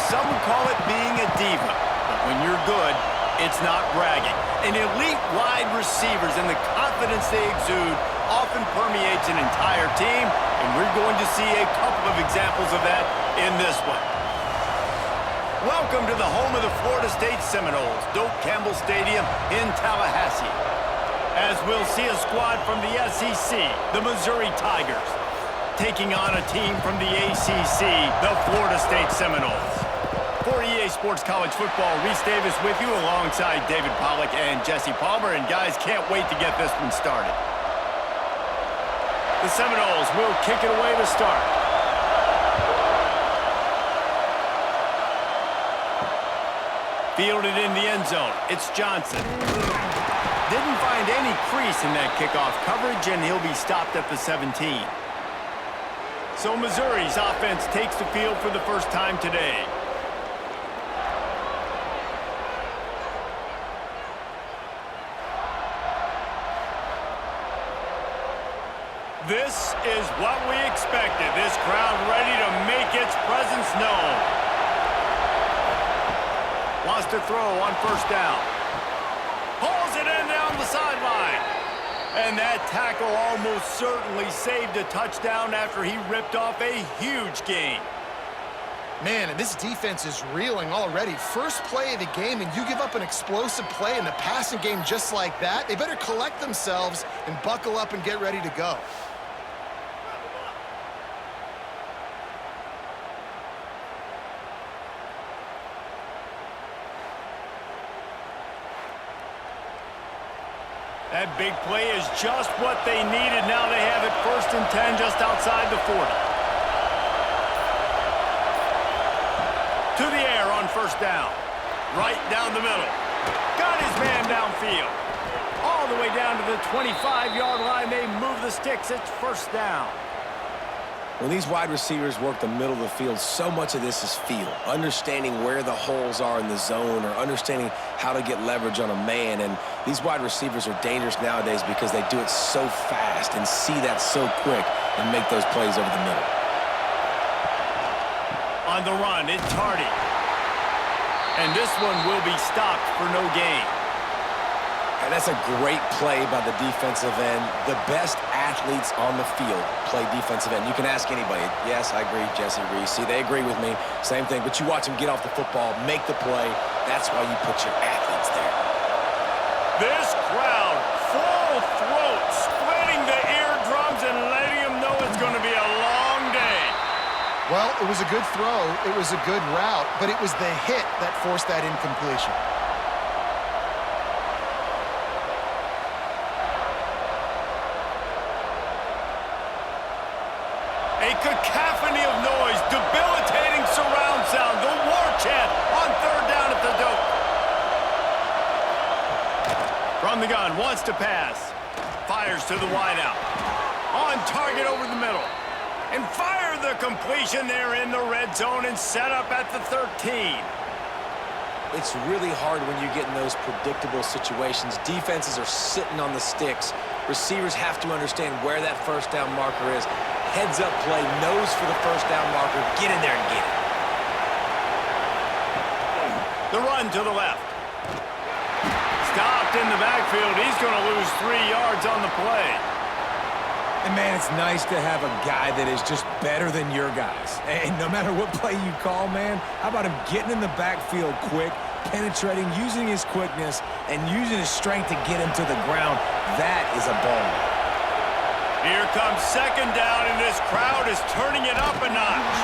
some would call it being a diva. But when you're good, it's not bragging. And elite wide receivers and the confidence they exude often permeates an entire team, and we're going to see a couple of examples of that in this one. Welcome to the home of the Florida State Seminoles, Doak Campbell Stadium in Tallahassee. As we'll see a squad from the SEC, the Missouri Tigers, taking on a team from the ACC, the Florida State Seminoles. For EA Sports College Football, Reese Davis with you alongside David Pollack and Jesse Palmer. And guys, can't wait to get this one started. The Seminoles will kick it away to start. Fielded in the end zone, it's Johnson. Didn't find any crease in that kickoff coverage, and he'll be stopped at the 17. So Missouri's offense takes the field for the first time today. This is what we expected. This crowd ready to make its presence known. Wants to throw on first down. Pulls it in down the sideline. And that tackle almost certainly saved a touchdown after he ripped off a huge gain. Man, and this defense is reeling already. First play of the game, and you give up an explosive play in the passing game just like that. They better collect themselves and buckle up and get ready to go. That big play is just what they needed. Now they have it 1st and 10 just outside the 40. To the air on first down. Right down the middle. Got his man downfield. All the way down to the 25-yard line. They move the sticks. It's first down. When these wide receivers work the middle of the field, so much of this is feel. Understanding where the holes are in the zone or understanding how to get leverage on a man. And these wide receivers are dangerous nowadays because they do it so fast and see that so quick and make those plays over the middle. On the run, it's Tardy. And this one will be stopped for no gain. And that's a great play by the defensive end. The best athletes on the field play defensive end. You can ask anybody. Yes, I agree, Jesse, Reese. See, they agree with me. Same thing. But you watch them get off the football, make the play. That's why you put your athletes there. This crowd, full throat, splitting the eardrums and letting them know it's going to be a long day. Well, it was a good throw. It was a good route, but it was the hit that forced that incompletion. A cacophony of noise, debilitating surround sound, the war chant on third down at the Doak. From the gun, wants to pass. Fires to the wideout. On target over the middle. And fire the completion there in the red zone and set up at the 13. It's really hard when you get in those predictable situations. Defenses are sitting on the sticks. Receivers have to understand where that first down marker is. Heads up play, nose for the first down marker. Get in there and get it. The run to the left. Stopped in the backfield. He's going to lose 3 yards on the play. And, man, it's nice to have a guy that is just better than your guys. And no matter what play you call, man, how about him getting in the backfield quick, penetrating, using his quickness, and using his strength to get him to the ground? That is a ball. Here comes second down, and this crowd is turning it up a notch.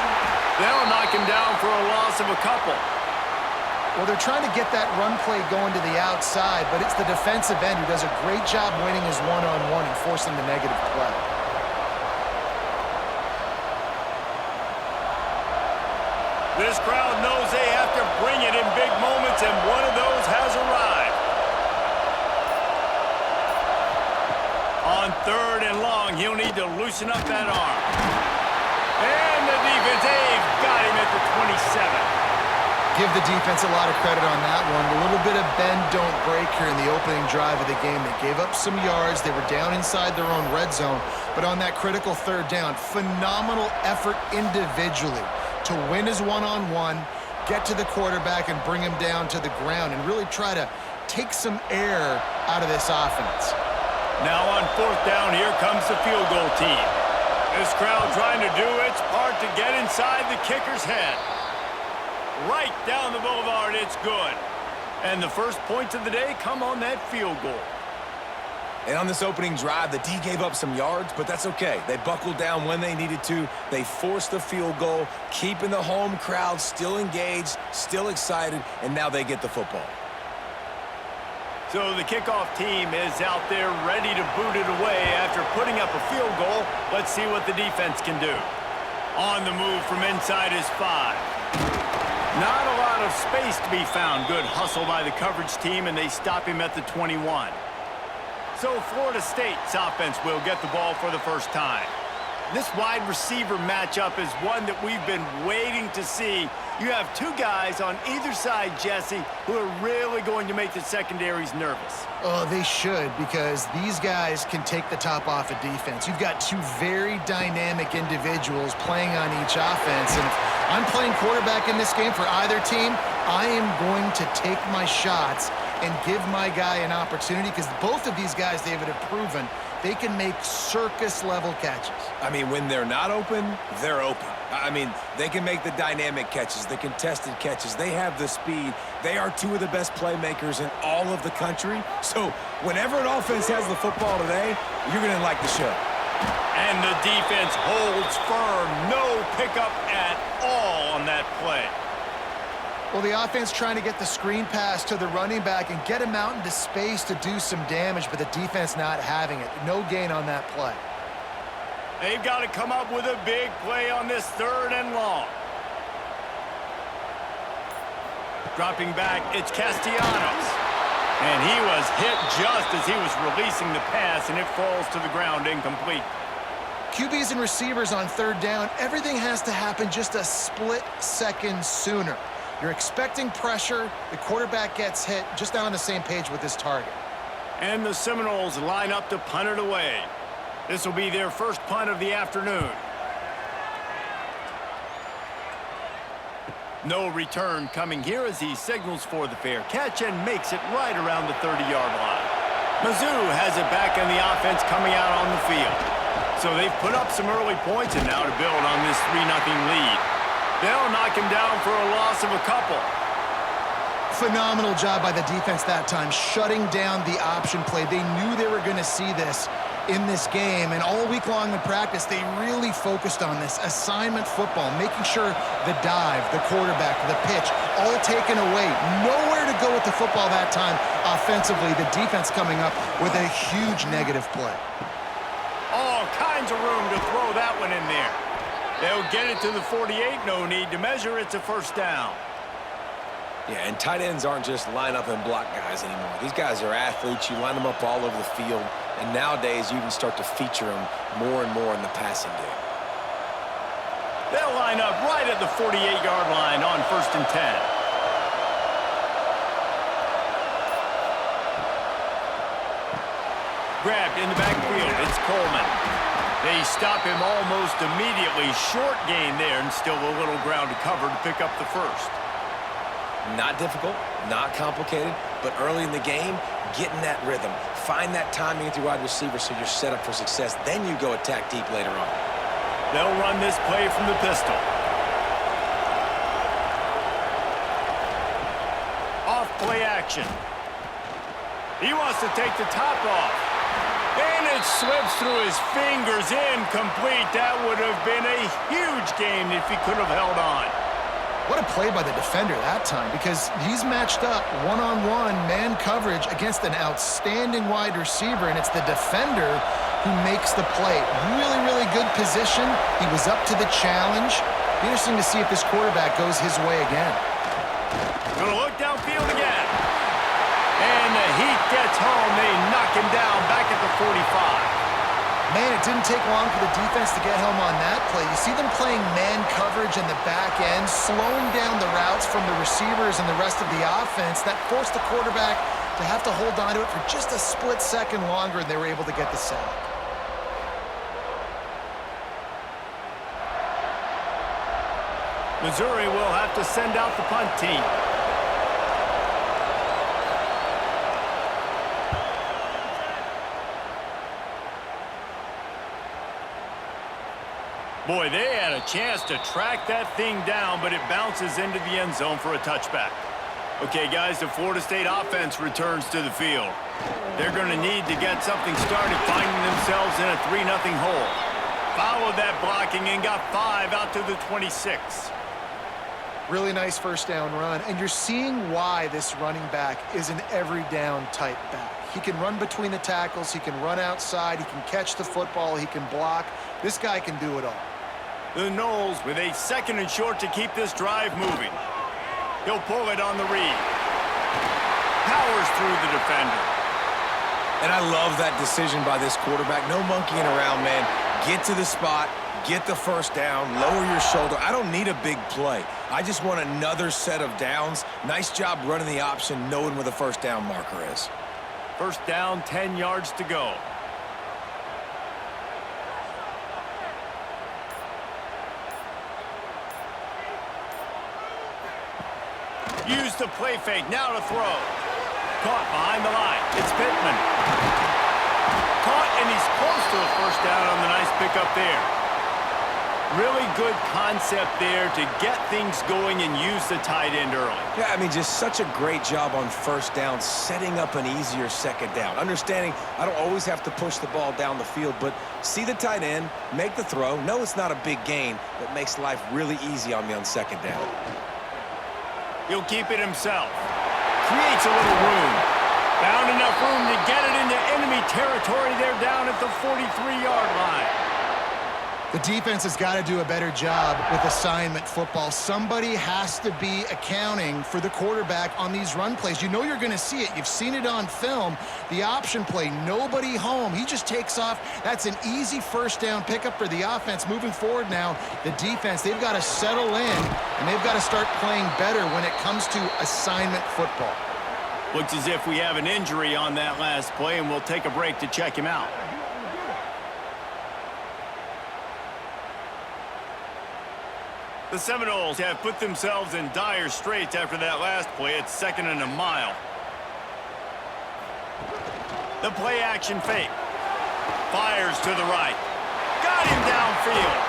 They'll knock him down for a loss of a couple. Well, they're trying to get that run play going to the outside, but it's the defensive end who does a great job winning his one-on-one and forcing the negative play. This crowd knows they have to bring it in big moments, and one of those has arrived. On third and long, he'll need to loosen up that arm. And the defense, they've got him at the 27. Give the defense a lot of credit on that one. A little bit of bend, don't break here in the opening drive of the game. They gave up some yards. They were down inside their own red zone. But on that critical third down, phenomenal effort individually to win his one-on-one, get to the quarterback and bring him down to the ground and really try to take some air out of this offense. Now on 4th down, here comes the field goal team. This crowd trying to do its part to get inside the kicker's head. Right down the boulevard, it's good. And the first points of the day come on that field goal. And on this opening drive, the D gave up some yards, but that's okay. They buckled down when they needed to. They forced the field goal, keeping the home crowd still engaged, still excited, and now they get the football. So the kickoff team is out there ready to boot it away after putting up a field goal. Let's see what the defense can do. On the move from inside his 5. Not a lot of space to be found. Good hustle by the coverage team, and they stop him at the 21. So Florida State's offense will get the ball for the first time. This wide receiver matchup is one that we've been waiting to see. You have two guys on either side, Jesse, who are really going to make the secondaries nervous. Oh, they should, because these guys can take the top off a defense. You've got two very dynamic individuals playing on each offense, and if I'm playing quarterback in this game for either team, I am going to take my shots and give my guy an opportunity, because both of these guys, David, have proven they can make circus-level catches. I mean, when they're not open, they're open. I mean, they can make the dynamic catches, the contested catches. They have the speed. They are two of the best playmakers in all of the country. So whenever an offense has the football today, you're going to like the show. And the defense holds firm. No pickup at all on that play. Well, the offense trying to get the screen pass to the running back and get him out into space to do some damage, but the defense not having it. No gain on that play. They've got to come up with a big play on this 3rd and long. Dropping back, it's Castellanos. And he was hit just as he was releasing the pass, and it falls to the ground incomplete. QBs and receivers on 3rd down, everything has to happen just a split second sooner. You're expecting pressure, the quarterback gets hit, just not on the same page with his target. And the Seminoles line up to punt it away. This will be their first punt of the afternoon. No return coming here as he signals for the fair catch and makes it right around the 30-yard line. Mizzou has it back in the offense coming out on the field. So they've put up some early points, and now to build on this 3-0 lead. They'll knock him down for a loss of a couple. Phenomenal job by the defense that time, shutting down the option play. They knew they were going to see this in this game, and all week long in practice, they really focused on this assignment football, making sure the dive, the quarterback, the pitch, all taken away. Nowhere to go with the football that time offensively. The defense coming up with a huge negative play. All kinds of room to throw that one in there. They'll get it to the 48, no need to measure, it's a 1st down. Yeah, and tight ends aren't just line up and block guys anymore. These guys are athletes. You line them up all over the field, and nowadays you can start to feature them more and more in the passing game. They'll line up right at the 48-yard line on 1st and 10. Grabbed in the backfield, it's Coleman. They stop him almost immediately. Short gain there, and still a little ground to cover to pick up the 1st. Not difficult, not complicated, but early in the game, get in that rhythm. Find that timing with your wide receiver so you're set up for success. Then you go attack deep later on. They'll run this play from the pistol. Off play action. He wants to take the top off. And it slips through his fingers, incomplete. That would have been a huge gain if he could have held on. What a play by the defender that time, because he's matched up one-on-one man coverage against an outstanding wide receiver, and it's the defender who makes the play. Really, really good position. He was up to the challenge. Be interesting to see if this quarterback goes his way again. Gonna look downfield again. And the heat gets home. They knock him down back at the 45. Man, it didn't take long for the defense to get home on that play. You see them playing man coverage in the back end, slowing down the routes from the receivers and the rest of the offense. That forced the quarterback to have to hold on to it for just a split second longer, and they were able to get the sack. Missouri will have to send out the punt team. Boy, they had a chance to track that thing down, but it bounces into the end zone for a touchback. Okay, guys, the Florida State offense returns to the field. They're going to need to get something started, finding themselves in a 3-0 hole. Followed that blocking and got 5 out to the 26. Really nice first down run, and you're seeing why this running back is an every down type back. He can run between the tackles, he can run outside, he can catch the football, he can block. This guy can do it all. The Noles with a 2nd and short to keep this drive moving. He'll pull it on the read. Powers through the defender. And I love that decision by this quarterback. No monkeying around, man. Get to the spot, get the first down, lower your shoulder. I don't need a big play. I just want another set of downs. Nice job running the option, knowing where the first down marker is. First down, 10 yards to go. Use the play fake, now to throw. Caught behind the line, it's Pittman. Caught, and he's close to a first down on the nice pickup there. Really good concept there to get things going and use the tight end early. Yeah, I mean, just such a great job on first down, setting up an easier second down. Understanding I don't always have to push the ball down the field, but see the tight end, make the throw. No, it's not a big gain, but makes life really easy on me on second down. He'll keep it himself. Creates a little room. Found enough room to get it into enemy territory there down at the 43-yard line. The defense has got to do a better job with assignment football. Somebody has to be accounting for the quarterback on these run plays. You know you're going to see it. You've seen it on film. The option play, nobody home. He just takes off. That's an easy first down pickup for the offense. Moving forward now, the defense, they've got to settle in, and they've got to start playing better when it comes to assignment football. Looks as if we have an injury on that last play, and we'll take a break to check him out. The Seminoles have put themselves in dire straits after that last play. It's 2nd and a mile. The play action fake. Fires to the right. Got him downfield.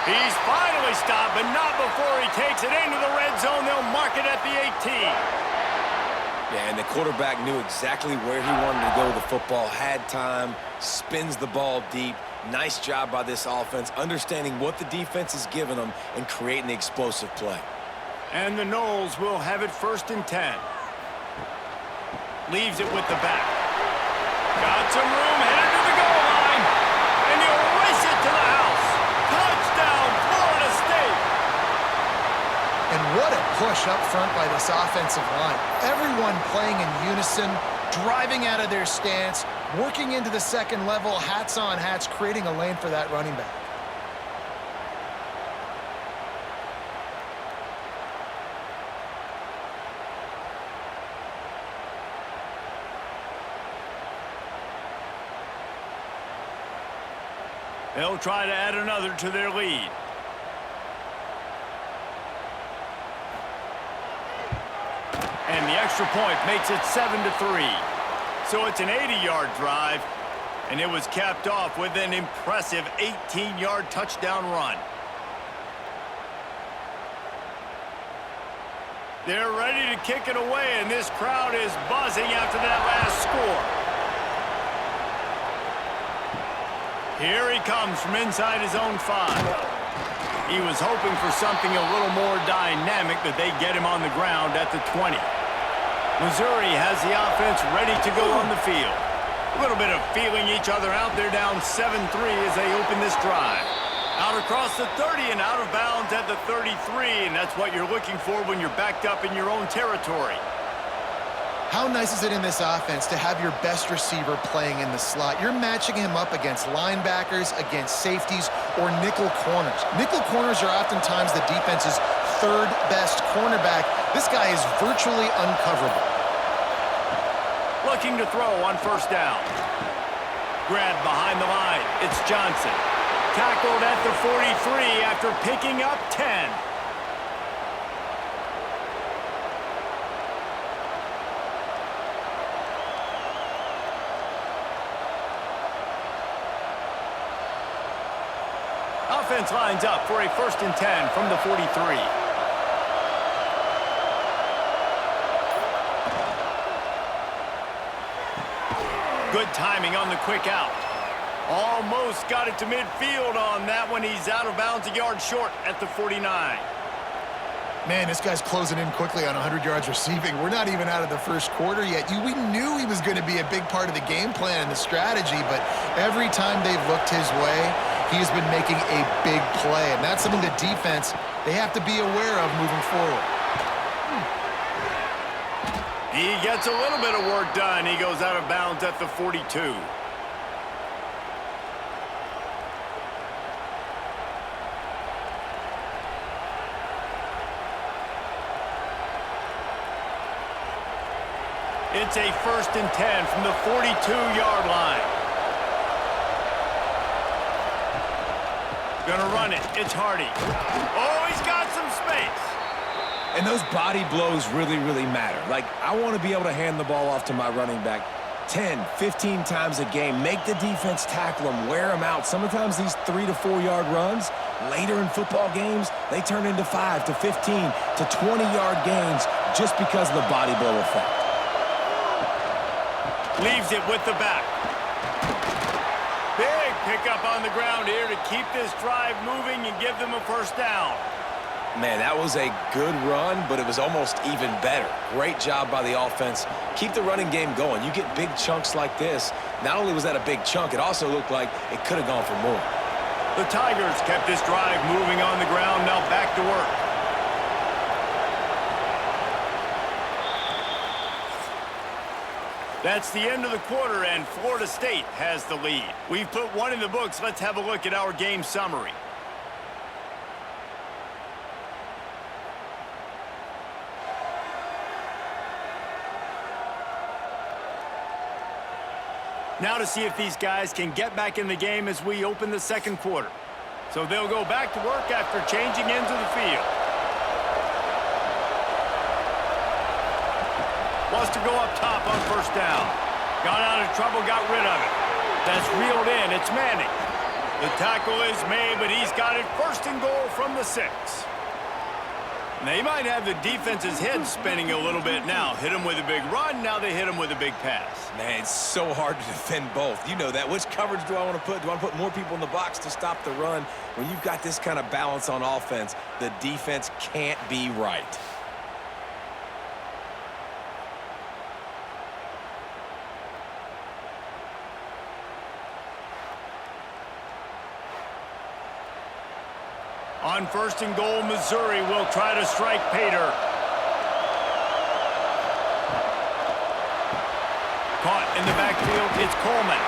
He's finally stopped, but not before he takes it into the red zone. They'll mark it at the 18. Yeah, and the quarterback knew exactly where he wanted to go with the football, had time, spins the ball deep. Nice job by this offense, understanding what the defense is giving them and creating the explosive play. And the Noles will have it 1st and 10. Leaves it with the back. Got some room, headed to the goal line. And he'll race it to the house. Touchdown, Florida State. And what a push up front by this offensive line. Everyone playing in unison, driving out of their stance, working into the second level, hats on hats, creating a lane for that running back. They'll try to add another to their lead. And the extra point makes it 7-3. So it's an 80-yard drive, and it was capped off with an impressive 18-yard touchdown run. They're ready to kick it away, and this crowd is buzzing after that last score. Here he comes from inside his own 5. He was hoping for something a little more dynamic, but they get him on the ground at the 20. Missouri has the offense ready to go on the field. A little bit of feeling each other out. They're down 7-3 as they open this drive. Out across the 30 and out of bounds at the 33, and that's what you're looking for when you're backed up in your own territory. How nice is it in this offense to have your best receiver playing in the slot? You're matching him up against linebackers, against safeties, or nickel corners. Nickel corners are oftentimes the defense's 3rd best cornerback. This guy is virtually uncoverable. Looking to throw on 1st down. Grabbed behind the line. It's Johnson. Tackled at the 43 after picking up 10. Offense lines up for a 1st and 10 from the 43. Good timing on the quick out. Almost got it to midfield on that one. He's out of bounds, a yard short at the 49. Man, this guy's closing in quickly on 100 yards receiving. We're not even out of the first quarter yet. We knew he was going to be a big part of the game plan and the strategy, but every time they've looked his way, he's been making a big play, and that's something the defense, they have to be aware of moving forward. He gets a little bit of work done. He goes out of bounds at the 42. It's a 1st and 10 from the 42-yard line. Gonna run it. It's Hardy. Oh, he's got some space. And those body blows really, really matter. Like, I want to be able to hand the ball off to my running back 10, 15 times a game. Make the defense tackle them, wear them out. Sometimes these 3 to 4 yard runs, later in football games, they turn into 5 to 15 to 20-yard gains just because of the body blow effect. Leaves it with the back. Big pickup on the ground here to keep this drive moving and give them a 1st down. Man, that was a good run, but it was almost even better. Great job by the offense. Keep the running game going. You get big chunks like this. Not only was that a big chunk, it also looked like it could have gone for more. The Tigers kept this drive moving on the ground. Now back to work. That's the end of the quarter, and Florida State has the lead. We've put one in the books. Let's have a look at our game summary. Now to see if these guys can get back in the game as we open the 2nd quarter. So they'll go back to work after changing ends of the field. Wants to go up top on 1st down. Got out of trouble, got rid of it. That's reeled in. It's Manning. The tackle is made, but he's got it 1st and goal from the 6. They might have the defense's head spinning a little bit now. Hit him with a big run, now they hit him with a big pass. Man, it's so hard to defend both. You know that. Which coverage do I want to put? Do I want to put more people in the box to stop the run? When you've got this kind of balance on offense, the defense can't be right. On 1st and goal, Missouri will try to strike Pater. Caught in the backfield, it's Coleman.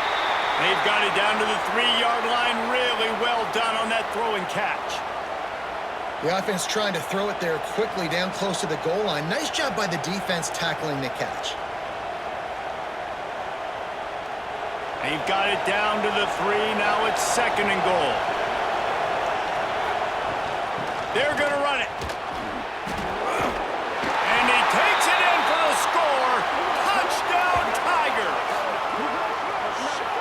They've got it down to the 3-yard line. Really well done on that throw and catch. The offense trying to throw it there quickly down close to the goal line. Nice job by the defense tackling the catch. They've got it down to the 3. Now it's 2nd and goal. They're going to run it. And he takes it in for the score. Touchdown, Tigers.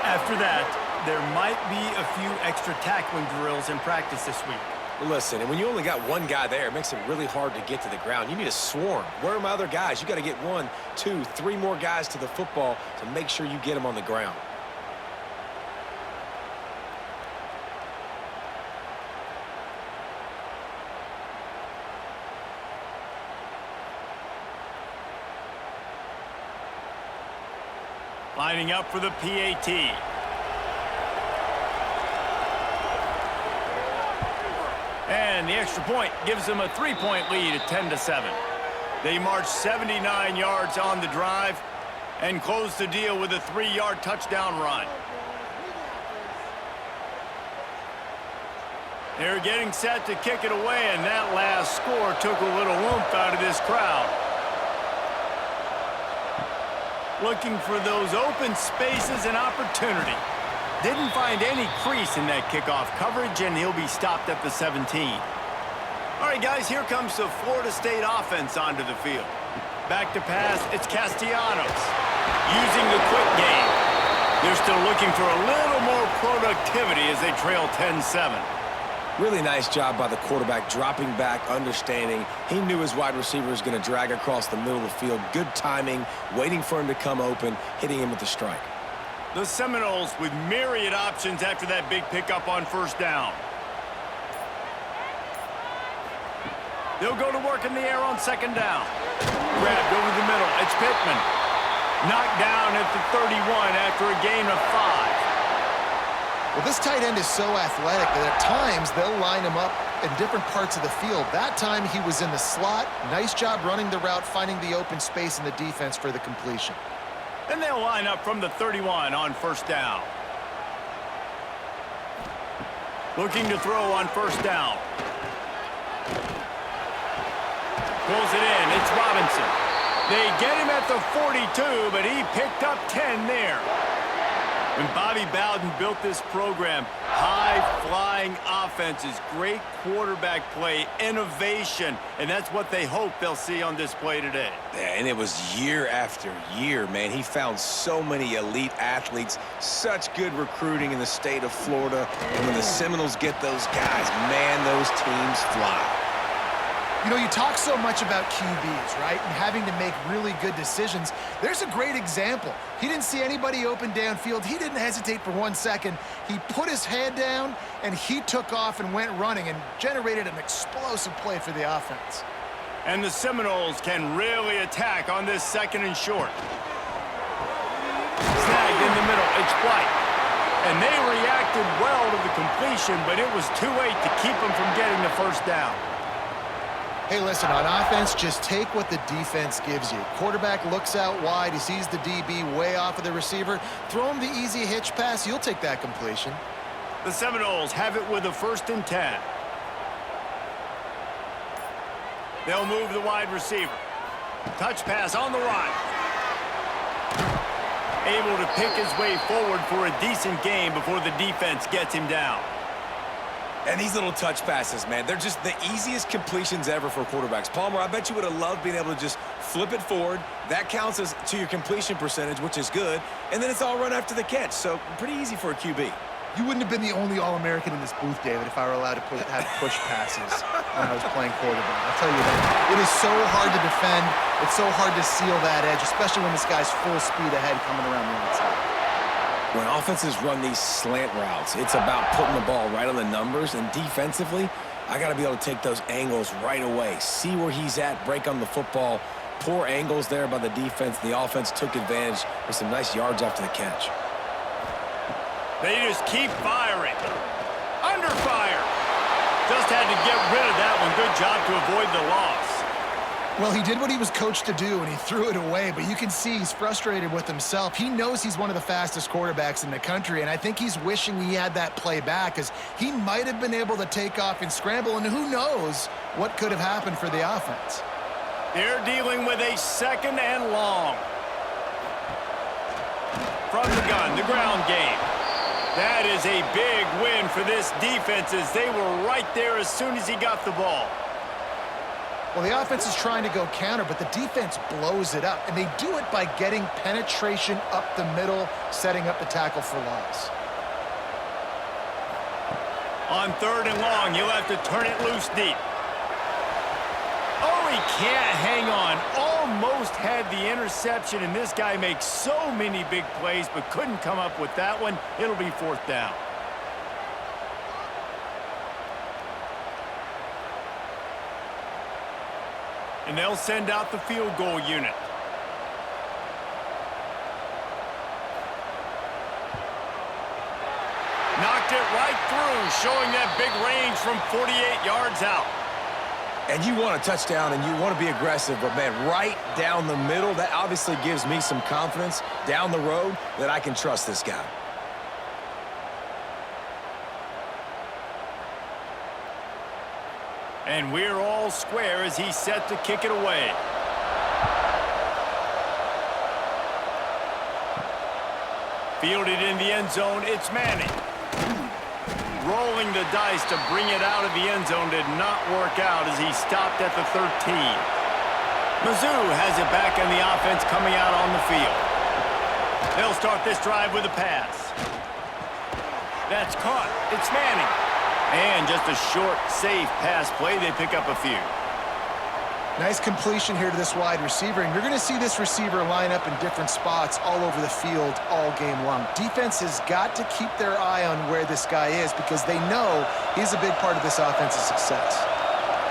After that, there might be a few extra tackling drills in practice this week. Listen, and when you only got one guy there, it makes it really hard to get to the ground. You need a swarm. Where are my other guys? You got to get 1, 2, 3 more guys to the football to make sure you get them on the ground. Lining up for the PAT. And the extra point gives them a 3-point lead at 10-7. They march 79 yards on the drive and close the deal with a 3-yard touchdown run. They're getting set to kick it away, and that last score took a little oomph out of this crowd. Looking for those open spaces and opportunity. Didn't find any crease in that kickoff coverage, and he'll be stopped at the 17. All right, guys, here comes the Florida State offense onto the field. Back to pass, it's Castellanos. Using the quick game. They're still looking for a little more productivity as they trail 10-7. Really nice job by the quarterback, dropping back, understanding. He knew his wide receiver was going to drag across the middle of the field. Good timing, waiting for him to come open, hitting him with the strike. The Seminoles with myriad options after that big pickup on first down. They'll go to work in the air on second down. Grabbed over the middle. It's Pittman. Knocked down at the 31 after a gain of 5. Well, this tight end is so athletic that at times they'll line him up in different parts of the field. That time he was in the slot. Nice job running the route, finding the open space in the defense for the completion. And they'll line up from the 31 on first down. Looking to throw on first down. Pulls it in. It's Robinson. They get him at the 42, but he picked up 10 there. When Bobby Bowden built this program, high-flying offenses, great quarterback play, innovation, and that's what they hope they'll see on display today. Yeah, and it was year after year, man. He found so many elite athletes, such good recruiting in the state of Florida. And when the Seminoles get those guys, man, those teams fly. You know, you talk so much about QBs, right, and having to make really good decisions. There's a great example. He didn't see anybody open downfield. He didn't hesitate for 1 second. He put his head down, and he took off and went running and generated an explosive play for the offense. And the Seminoles can really attack on this second and short. Snagged in the middle. It's White. And they reacted well to the completion, but it was too late to keep them from getting the first down. Hey, listen, on offense, just take what the defense gives you. Quarterback looks out wide. He sees the DB way off of the receiver. Throw him the easy hitch pass. You'll take that completion. The Seminoles have it with a 1st and 10. They'll move the wide receiver. Touch pass on the right. Able to pick his way forward for a decent game before the defense gets him down. And these little touch passes, man, they're just the easiest completions ever for quarterbacks. Palmer, I bet you would have loved being able to just flip it forward. That counts as to your completion percentage, which is good. And then it's all run after the catch, so pretty easy for a QB. You wouldn't have been the only All-American in this booth, David, if I were allowed to have push passes when I was playing quarterback. I'll tell you that. It is so hard to defend. It's so hard to seal that edge, especially when this guy's full speed ahead coming around the outside. When offenses run these slant routes, it's about putting the ball right on the numbers, and defensively, I got to be able to take those angles right away, see where he's at, break on the football. Poor angles there by the defense. The offense took advantage with some nice yards after the catch. They just keep firing. Under fire. Just had to get rid of that one. Good job to avoid the loss. Well, he did what he was coached to do, and he threw it away, but you can see he's frustrated with himself. He knows he's one of the fastest quarterbacks in the country, and I think he's wishing he had that play back, because he might have been able to take off and scramble, and who knows what could have happened for the offense. They're dealing with a 2nd and long. From the gun, the ground game. That is a big win for this defense, as they were right there as soon as he got the ball. Well, the offense is trying to go counter, but the defense blows it up, and they do it by getting penetration up the middle, setting up the tackle for loss. On 3rd and long, you'll have to turn it loose deep. Oh, he can't hang on. Almost had the interception, and this guy makes so many big plays, but couldn't come up with that one. It'll be 4th down. And they'll send out the field goal unit. Knocked it right through, showing that big range from 48 yards out. And you want a touchdown and you want to be aggressive, but, man, right down the middle, that obviously gives me some confidence down the road that I can trust this guy. And we're all square as he's set to kick it away. Fielded in the end zone, it's Manning. Rolling the dice to bring it out of the end zone did not work out as he stopped at the 13. Mizzou has it back in the offense coming out on the field. They'll start this drive with a pass. That's caught. It's Manning. And just a short, safe pass play. They pick up a few. Nice completion here to this wide receiver, and you're going to see this receiver line up in different spots all over the field all game long. Defense has got to keep their eye on where this guy is because they know he's a big part of this offense's success.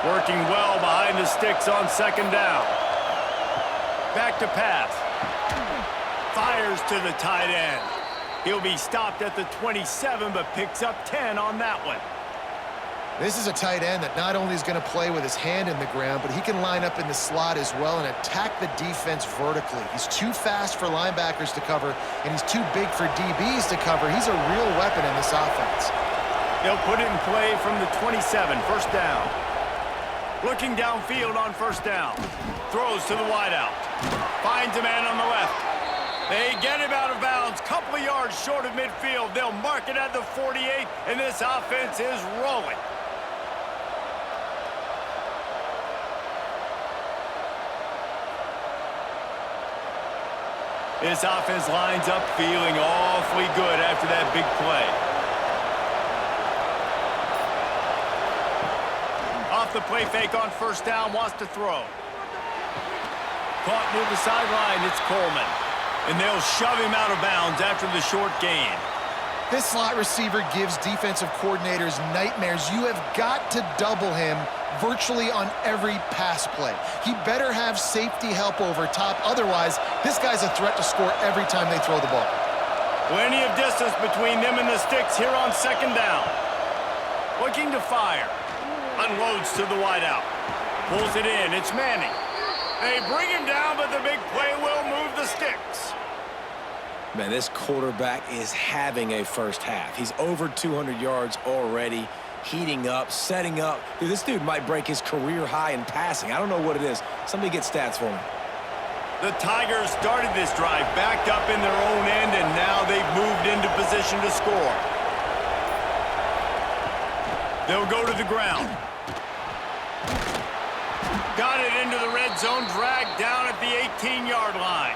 Working well behind the sticks on second down. Back to pass. Fires to the tight end. He'll be stopped at the 27, but picks up 10 on that one. This is a tight end that not only is going to play with his hand in the ground, but he can line up in the slot as well and attack the defense vertically. He's too fast for linebackers to cover, and he's too big for DBs to cover. He's a real weapon in this offense. They'll put it in play from the 27, first down. Looking downfield on first down. Throws to the wideout. Finds a man on the left. They get him out of bounds, couple of yards short of midfield. They'll mark it at the 48, and this offense is rolling. This offense lines up feeling awfully good after that big play. Off the play fake on first down, wants to throw. Caught near the sideline, it's Coleman. And they'll shove him out of bounds after the short gain. This slot receiver gives defensive coordinators nightmares. You have got to double him virtually on every pass play. He better have safety help over top. Otherwise, this guy's a threat to score every time they throw the ball. Plenty of distance between them and the sticks here on second down. Looking to fire. Unloads to the wideout. Pulls it in. It's Manning. They bring him down, but the big play will move the sticks. Man, this quarterback is having a first half. He's over 200 yards already, heating up, setting up. Dude, this dude might break his career high in passing. I don't know what it is. Somebody get stats for me. The Tigers started this drive, backed up in their own end, and now they've moved into position to score. They'll go to the ground. Got it into the red zone, dragged down at the 18-yard line.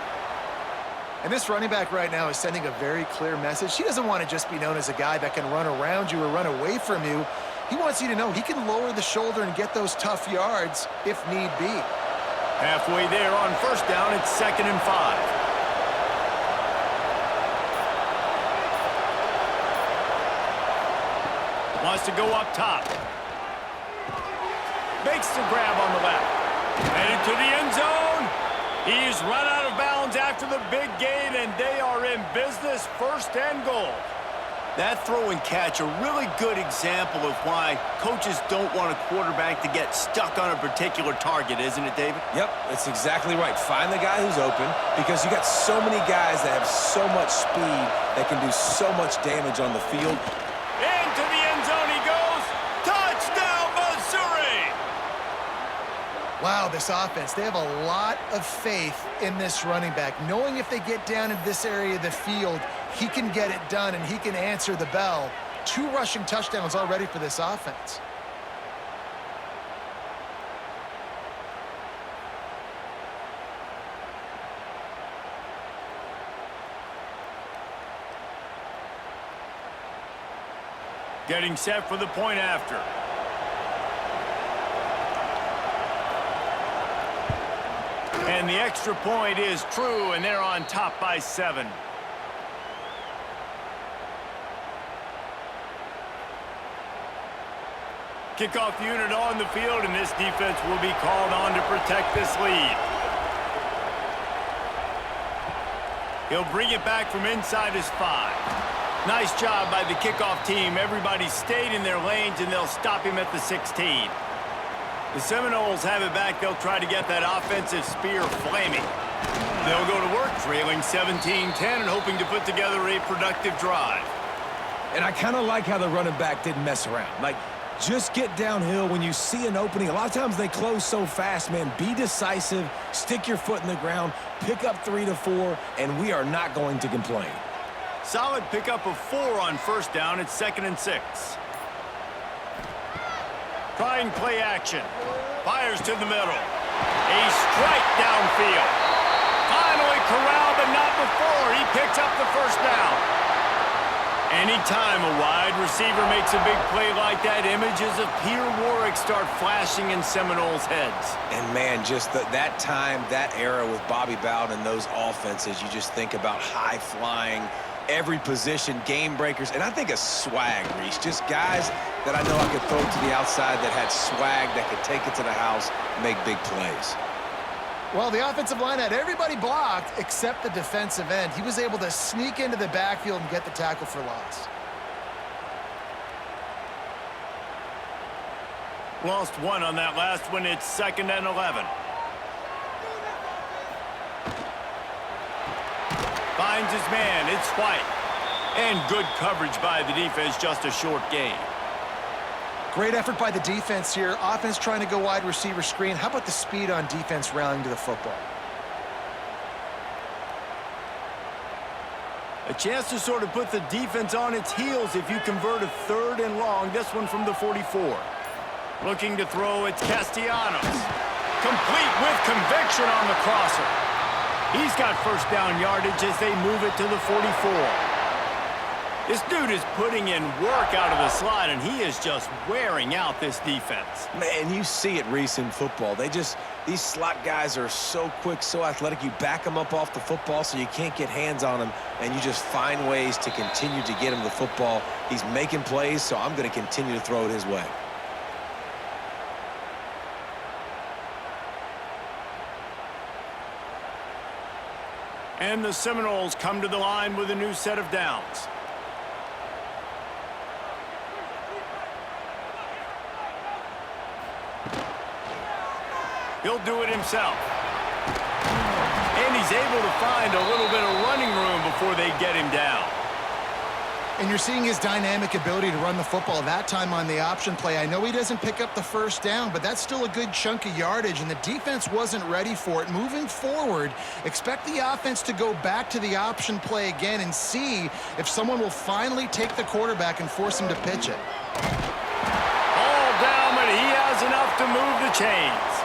And this running back right now is sending a very clear message. He doesn't want to just be known as a guy that can run around you or run away from you. He wants you to know he can lower the shoulder and get those tough yards if need be. Halfway there on first down, it's 2nd and 5. Wants to go up top. Makes the grab on the left. Headed to the end zone. He's run out of bounds after the big gain, and they are in business, 1st and goal. That throw and catch, a really good example of why coaches don't want a quarterback to get stuck on a particular target, isn't it, David? Yep, that's exactly right. Find the guy who's open because you got so many guys that have so much speed that can do so much damage on the field. Into the end zone he goes. Touchdown, Missouri! Wow, this offense, they have a lot of faith in this running back, knowing if they get down in this area of the field, he can get it done and he can answer the bell. 2 rushing touchdowns already for this offense. Getting set for the point after. And the extra point is true, and they're on top by 7. Kickoff unit on the field, and this defense will be called on to protect this lead. He'll bring it back from inside his 5. Nice job by the kickoff team. Everybody stayed in their lanes, and they'll stop him at the 16. The Seminoles have it back. They'll try to get that offensive spear flaming. They'll go to work, trailing 17-10 and hoping to put together a productive drive. And I kind of like how the running back didn't mess around. Like, just get downhill when you see an opening. A lot of times they close so fast, man. Be decisive, stick your foot in the ground, pick up 3 to 4, and we are not going to complain. Solid pickup of 4 on first down. It's 2nd and 6. Trying play action. Fires to the middle. A strike downfield. Finally corralled, but not before. He picks up the first down. Anytime a wide receiver makes a big play like that, images of Peter Warwick start flashing in Seminoles' heads. And, man, just that time, that era with Bobby Bowden and those offenses, you just think about high-flying, every position, game breakers, and I think of swag, Reese. Just guys that I know I could throw to the outside that had swag, that could take it to the house, make big plays. Well, the offensive line had everybody blocked except the defensive end. He was able to sneak into the backfield and get the tackle for loss. Lost one on that last one. It's 2nd and 11. Finds his man. It's White. And good coverage by the defense. Just a short gain. Great effort by the defense here. Offense trying to go wide receiver screen. How about the speed on defense rallying to the football? A chance to sort of put the defense on its heels if you convert a 3rd and long. This one from the 44. Looking to throw, it's Castellanos. Complete with conviction on the crosser. He's got first down yardage as they move it to the 44. This dude is putting in work out of the slot, and he is just wearing out this defense. Man, you see it, Reese, in football. These slot guys are so quick, so athletic. You back them up off the football so you can't get hands on them, and you just find ways to continue to get him the football. He's making plays, so I'm going to continue to throw it his way. And the Seminoles come to the line with a new set of downs. He'll do it himself. And he's able to find a little bit of running room before they get him down. And you're seeing his dynamic ability to run the football that time on the option play. I know he doesn't pick up the first down, but that's still a good chunk of yardage, and the defense wasn't ready for it. Moving forward, expect the offense to go back to the option play again and see if someone will finally take the quarterback and force him to pitch it. All down, but he has enough to move the chains.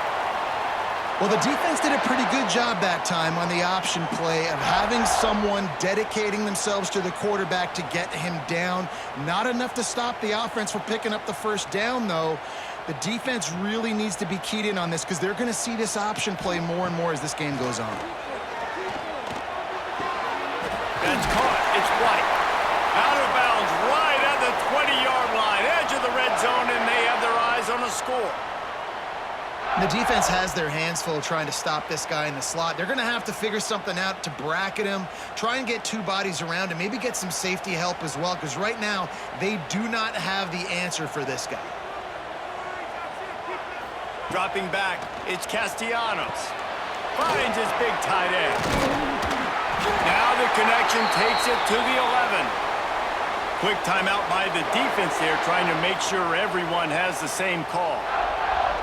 Well, the defense did a pretty good job that time on the option play of having someone dedicating themselves to the quarterback to get him down. Not enough to stop the offense from picking up the first down, though. The defense really needs to be keyed in on this because they're going to see this option play more and more as this game goes on. That's caught. It's White. Out of bounds right at the 20-yard line. Edge of the red zone, and they have their eyes on a score. The defense has their hands full trying to stop this guy in the slot. They're going to have to figure something out to bracket him, try and get two bodies around him, maybe get some safety help as well, because right now they do not have the answer for this guy. Dropping back, it's Castellanos. Finds his big tight end. Now the connection takes it to the 11. Quick timeout by the defense there, trying to make sure everyone has the same call.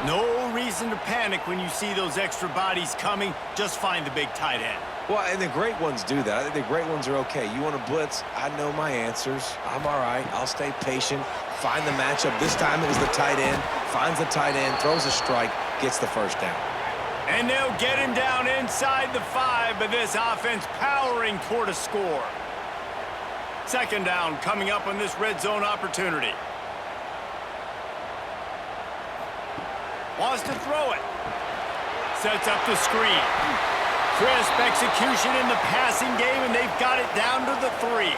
No reason to panic when you see those extra bodies coming. Just find the big tight end. Well, and the great ones do that. I think the great ones are okay. You want to blitz? I know my answers. I'm all right. I'll stay patient. Find the matchup. This time it was the tight end. Finds the tight end, throws a strike, gets the first down. And they'll get him down inside the 5, but this offense powering toward a score. 2nd down coming up on this red zone opportunity. Wants to throw it. Sets up the screen. Crisp execution in the passing game, and they've got it down to the 3.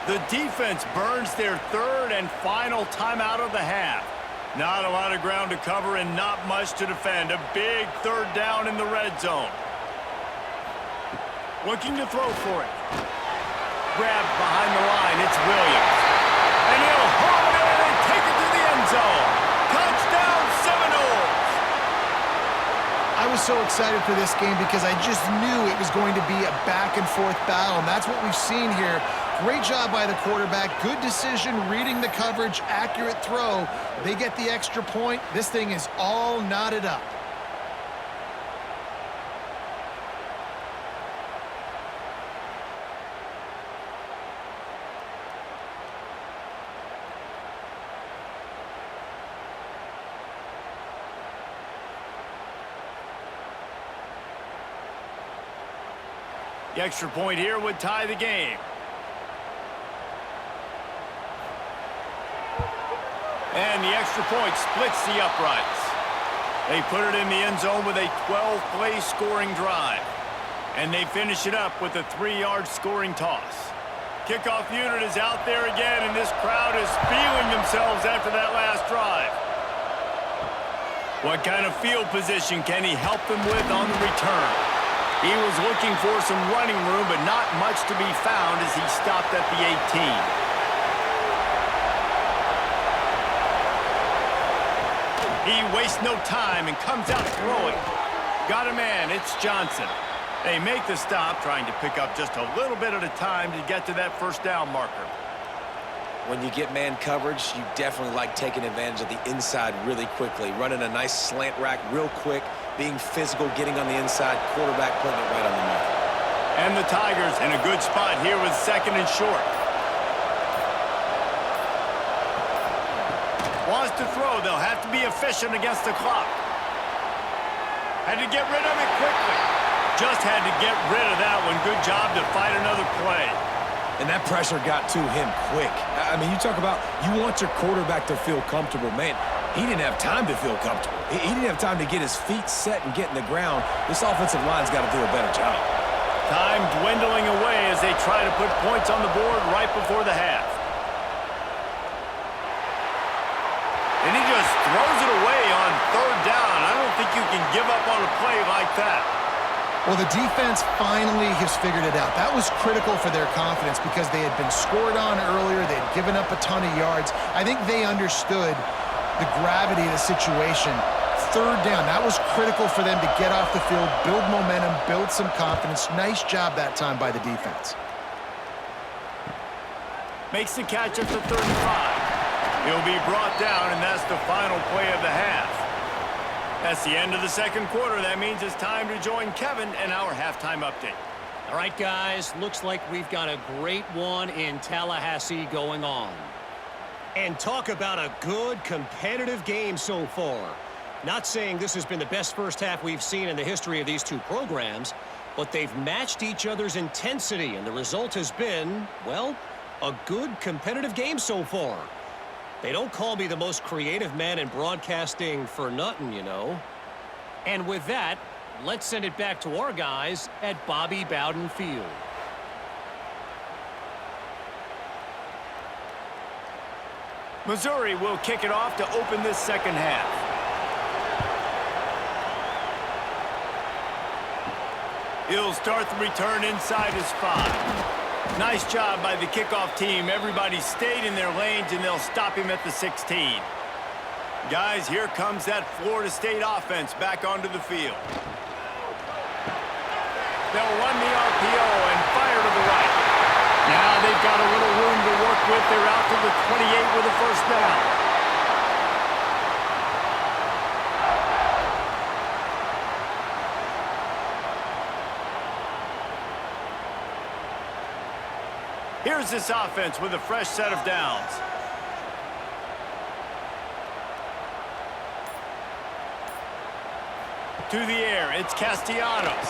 The defense burns their 3rd and final timeout of the half. Not a lot of ground to cover and not much to defend. A big 3rd down in the red zone. Looking to throw for it. Grabbed behind the line. It's Williams. And he'll haul it in and take it to the end zone. Touchdown, Seminoles! I was so excited for this game because I just knew it was going to be a back-and-forth battle, and that's what we've seen here. Great job by the quarterback. Good decision, reading the coverage, accurate throw. They get the extra point. This thing is all knotted up. The extra point here would tie the game. And the extra point splits the uprights. They put it in the end zone with a 12-play scoring drive. And they finish it up with a 3-yard scoring toss. Kickoff unit is out there again, and this crowd is feeling themselves after that last drive. What kind of field position can he help them with on the return? He was looking for some running room, but not much to be found as he stopped at the 18. He wastes no time and comes out throwing. Got a man, it's Johnson. They make the stop, trying to pick up just a little bit at a time to get to that first down marker. When you get man coverage, you definitely like taking advantage of the inside really quickly, running a nice slant rack real quick, being physical, getting on the inside, quarterback putting it right on the mark. And the Tigers in a good spot here with 2nd and short. Wants to throw, they'll have to be efficient against the clock. Had to get rid of it quickly. Just had to get rid of that one. Good job to fight another play. And that pressure got to him quick. I mean, you talk about you want your quarterback to feel comfortable. Man, he didn't have time to feel comfortable. He didn't have time to get his feet set and get in the ground. This offensive line's got to do a better job. Time dwindling away as they try to put points on the board right before the half. And he just throws it away on 3rd down. I don't think you can give up on a play like that. Well, the defense finally has figured it out. That was critical for their confidence because they had been scored on earlier. They had given up a ton of yards. I think they understood the gravity of the situation. 3rd down, that was critical for them to get off the field, build momentum, build some confidence. Nice job that time by the defense. Makes the catch at the 35. He'll be brought down, and that's the final play of the half. That's the end of the 2nd quarter. That means it's time to join Kevin and our halftime update. All right, guys, looks like we've got a great one in Tallahassee going on. And talk about a good competitive game so far. Not saying this has been the best first half we've seen in the history of these two programs, but they've matched each other's intensity, and the result has been, well, a good competitive game so far. They don't call me the most creative man in broadcasting for nothing, you know. And with that, let's send it back to our guys at Bobby Bowden Field. Missouri will kick it off to open this 2nd half. He'll start the return inside his 5. Nice job by the kickoff team. Everybody stayed in their lanes, and they'll stop him at the 16. Guys, here comes that Florida State offense back onto the field. They'll run the RPO and fire to the right. Now they've got a little room to work with. They're out to the 28 with a 1st down. Here's this offense with a fresh set of downs. To the air, it's Castellanos.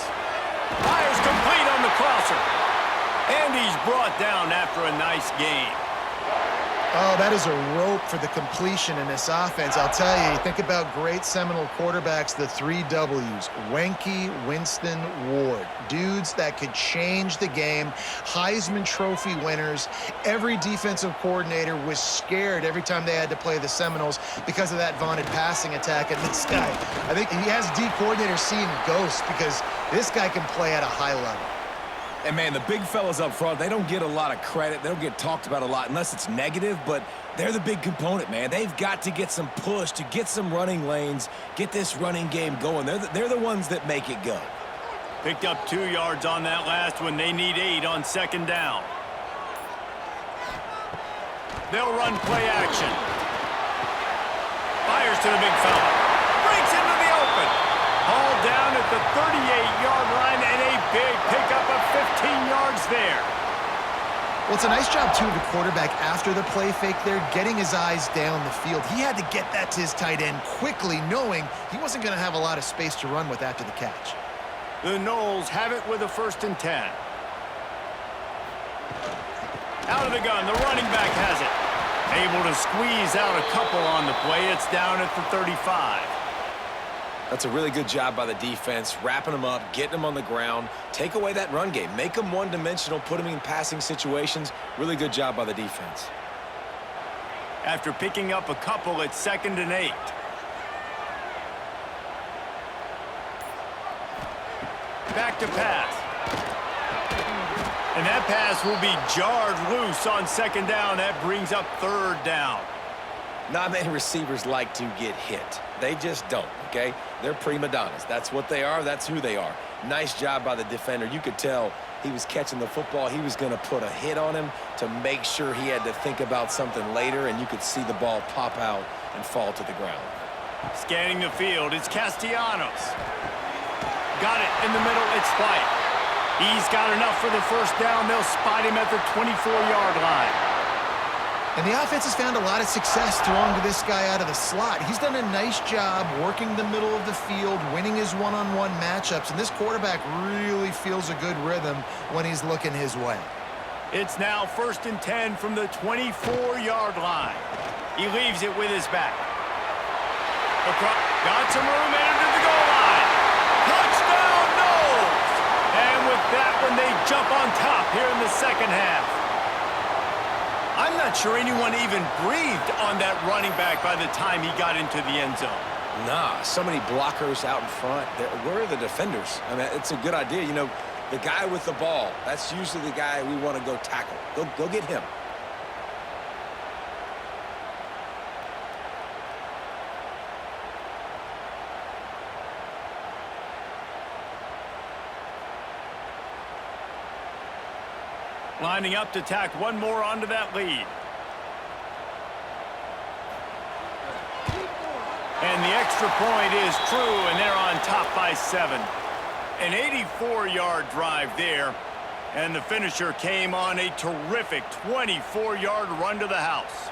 Fires complete on the crosser. And he's brought down after a nice gain. Oh, that is a rope for the completion in this offense. I'll tell you, think about great Seminole quarterbacks, the 3 W's. Wenke, Winston, Ward. Dudes that could change the game. Heisman Trophy winners. Every defensive coordinator was scared every time they had to play the Seminoles because of that vaunted passing attack. And this guy, I think he has D coordinators seeing ghosts because this guy can play at a high level. And, man, the big fellas up front, they don't get a lot of credit. They don't get talked about a lot unless it's negative, but they're the big component, man. They've got to get some push, to get some running lanes, get this running game going. They're the ones that make it go. Picked up 2 yards on that last one. They need 8 on 2nd down. They'll run play action. Fires to the big fella. Breaks into the open. Ball down at the 38-yard line, and a big pickup of 15 yards there. Well, it's a nice job, too, of the quarterback after the play fake there, getting his eyes down the field. He had to get that to his tight end quickly, knowing he wasn't going to have a lot of space to run with after the catch. The Noles have it with a 1st and 10. Out of the gun, the running back has it. Able to squeeze out a couple on the play. It's down at the 35. That's a really good job by the defense, wrapping them up, getting them on the ground. Take away that run game. Make them one-dimensional, put them in passing situations. Really good job by the defense. After picking up a couple, it's 2nd and 8. Back to pass. And that pass will be jarred loose on 2nd down. That brings up 3rd down. Not many receivers like to get hit. They just don't, okay? They're prima donnas. That's what they are. That's who they are. Nice job by the defender. You could tell he was catching the football. He was going to put a hit on him to make sure he had to think about something later, and you could see the ball pop out and fall to the ground. Scanning the field, it's Castellanos. Got it in the middle, it's White. He's got enough for the 1st down. They'll spot him at the 24-yard line. And the offense has found a lot of success throwing to this guy out of the slot. He's done a nice job working the middle of the field, winning his one-on-one matchups, and this quarterback really feels a good rhythm when he's looking his way. It's now 1st and 10 from the 24-yard line. He leaves it with his back. Got some room, entered to the goal line. Touchdown, Knowles! And with that one, they jump on top here in the 2nd half. I'm not sure anyone even breathed on that running back by the time he got into the end zone. Nah, so many blockers out in front. Where are the defenders? I mean, it's a good idea. You know, the guy with the ball, that's usually the guy we want to go tackle. Go get him. Lining up to tack one more onto that lead. And the extra point is true, and they're on top by 7. An 84-yard drive there, and the finisher came on a terrific 24-yard run to the house.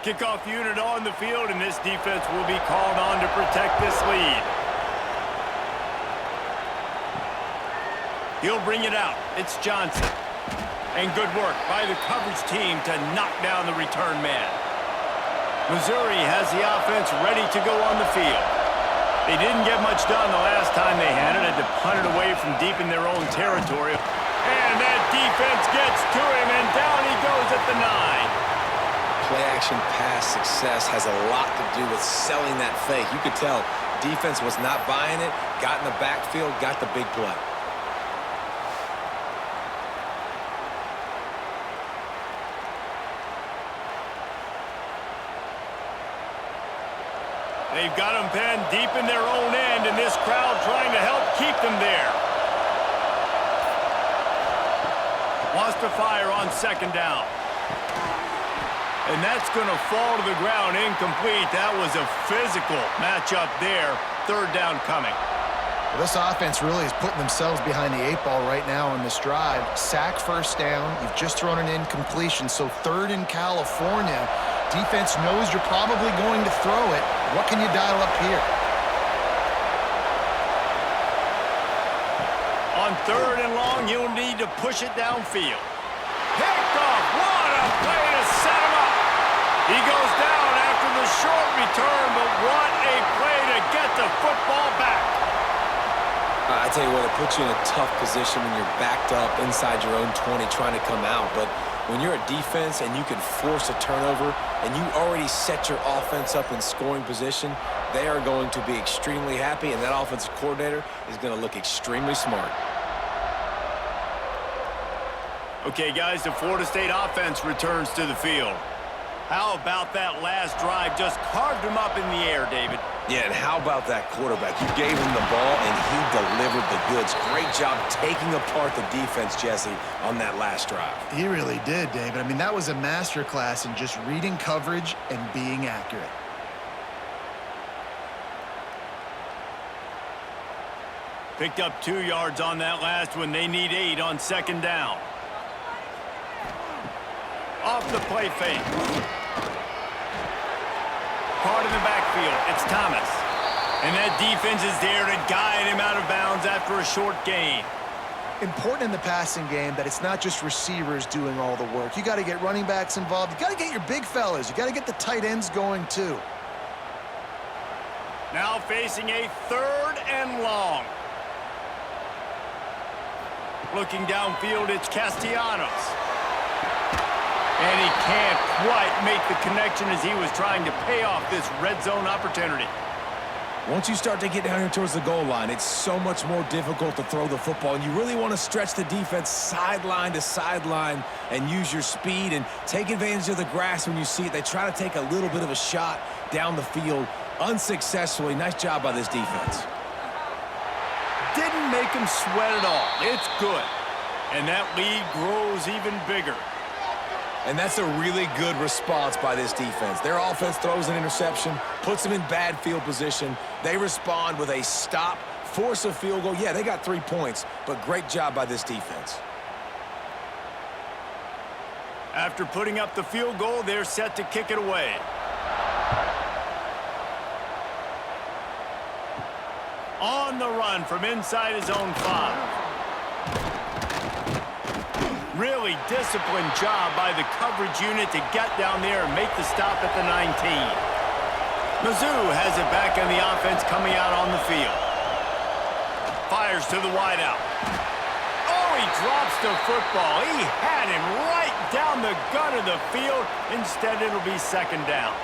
Kickoff unit on the field, and this defense will be called on to protect this lead. He'll bring it out. It's Johnson. And good work by the coverage team to knock down the return man. Missouri has the offense ready to go on the field. They didn't get much done the last time they had it to punt it away from deep in their own territory. And that defense gets to him, and down he goes at the 9. Play-action pass success has a lot to do with selling that fake. You could tell defense was not buying it, got in the backfield, got the big play. They've got them penned deep in their own end, and this crowd trying to help keep them there. Wants to fire on 2nd down. And that's going to fall to the ground incomplete. That was a physical matchup there. 3rd down coming. Well, this offense really is putting themselves behind the 8 ball right now on this drive. Sack 1st down. You've just thrown an incompletion, so 3rd in California. Defense knows you're probably going to throw it. What can you dial up here? On 3rd and long, you'll need to push it downfield. Picked off. What a play to set him up. He goes down after the short return, but what a play to get the football back. I tell you what, it puts you in a tough position when you're backed up inside your own 20 trying to come out. But when you're a defense and you can force a turnover and you already set your offense up in scoring position, they are going to be extremely happy, and that offensive coordinator is going to look extremely smart. Okay, guys, the Florida State offense returns to the field. How about that last drive? Just carved him up in the air, David. Yeah, and how about that quarterback? You gave him the ball, and he delivered the goods. Great job taking apart the defense, Jesse, on that last drive. He really did, David. I mean, that was a masterclass in just reading coverage and being accurate. Picked up 2 yards on that last one. They need 8 on 2nd down. Off the play fake. Caught in the backfield. It's Thomas. And that defense is there to guide him out of bounds after a short gain. Important in the passing game that it's not just receivers doing all the work. You got to get running backs involved. You got to get your big fellas. You got to get the tight ends going too. Now facing a 3rd and long. Looking downfield, it's Castellanos. And he can't quite make the connection as he was trying to pay off this red zone opportunity. Once you start to get down here towards the goal line, it's so much more difficult to throw the football, and you really want to stretch the defense sideline to sideline and use your speed and take advantage of the grass when you see it. They try to take a little bit of a shot down the field unsuccessfully. Nice job by this defense. Didn't make him sweat at all. It's good. And that lead grows even bigger. And that's a really good response by this defense. Their offense throws an interception, puts them in bad field position. They respond with a stop, force a field goal. Yeah, they got 3 points, but great job by this defense. After putting up the field goal, they're set to kick it away. On the run from inside his own 5. Really disciplined job by the coverage unit to get down there and make the stop at the 19. Mizzou has it back on the offense coming out on the field. Fires to the wideout. Oh, he drops the football. He had him right down the gut of the field. Instead, it'll be 2nd down.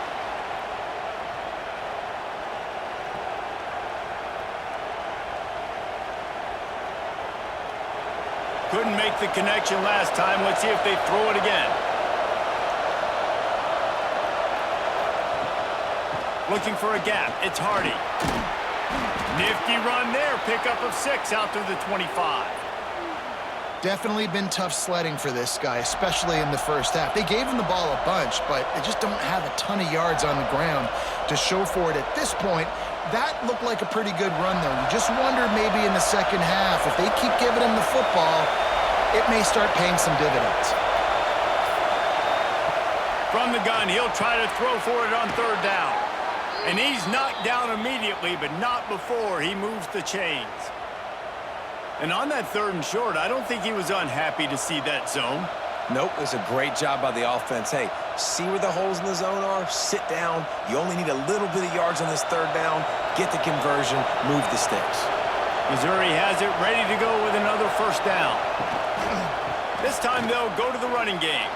Couldn't make the connection last time. Let's see if they throw it again. Looking for a gap. It's Hardy. Nifty run there. Pickup of 6 out through the 25. Definitely been tough sledding for this guy, especially in the first half. They gave him the ball a bunch, but they just don't have a ton of yards on the ground to show for it at this point. That looked like a pretty good run, though. You just wonder maybe in the second half, if they keep giving him the football, it may start paying some dividends. From the gun, he'll try to throw for it on 3rd down. And he's knocked down immediately, but not before he moves the chains. And on that 3rd and short, I don't think he was unhappy to see that zone. Nope, it was a great job by the offense. Hey, see where the holes in the zone are? Sit down. You only need a little bit of yards on this 3rd down. Get the conversion, move the sticks. Missouri has it ready to go with another 1st down. This time they'll go to the running game.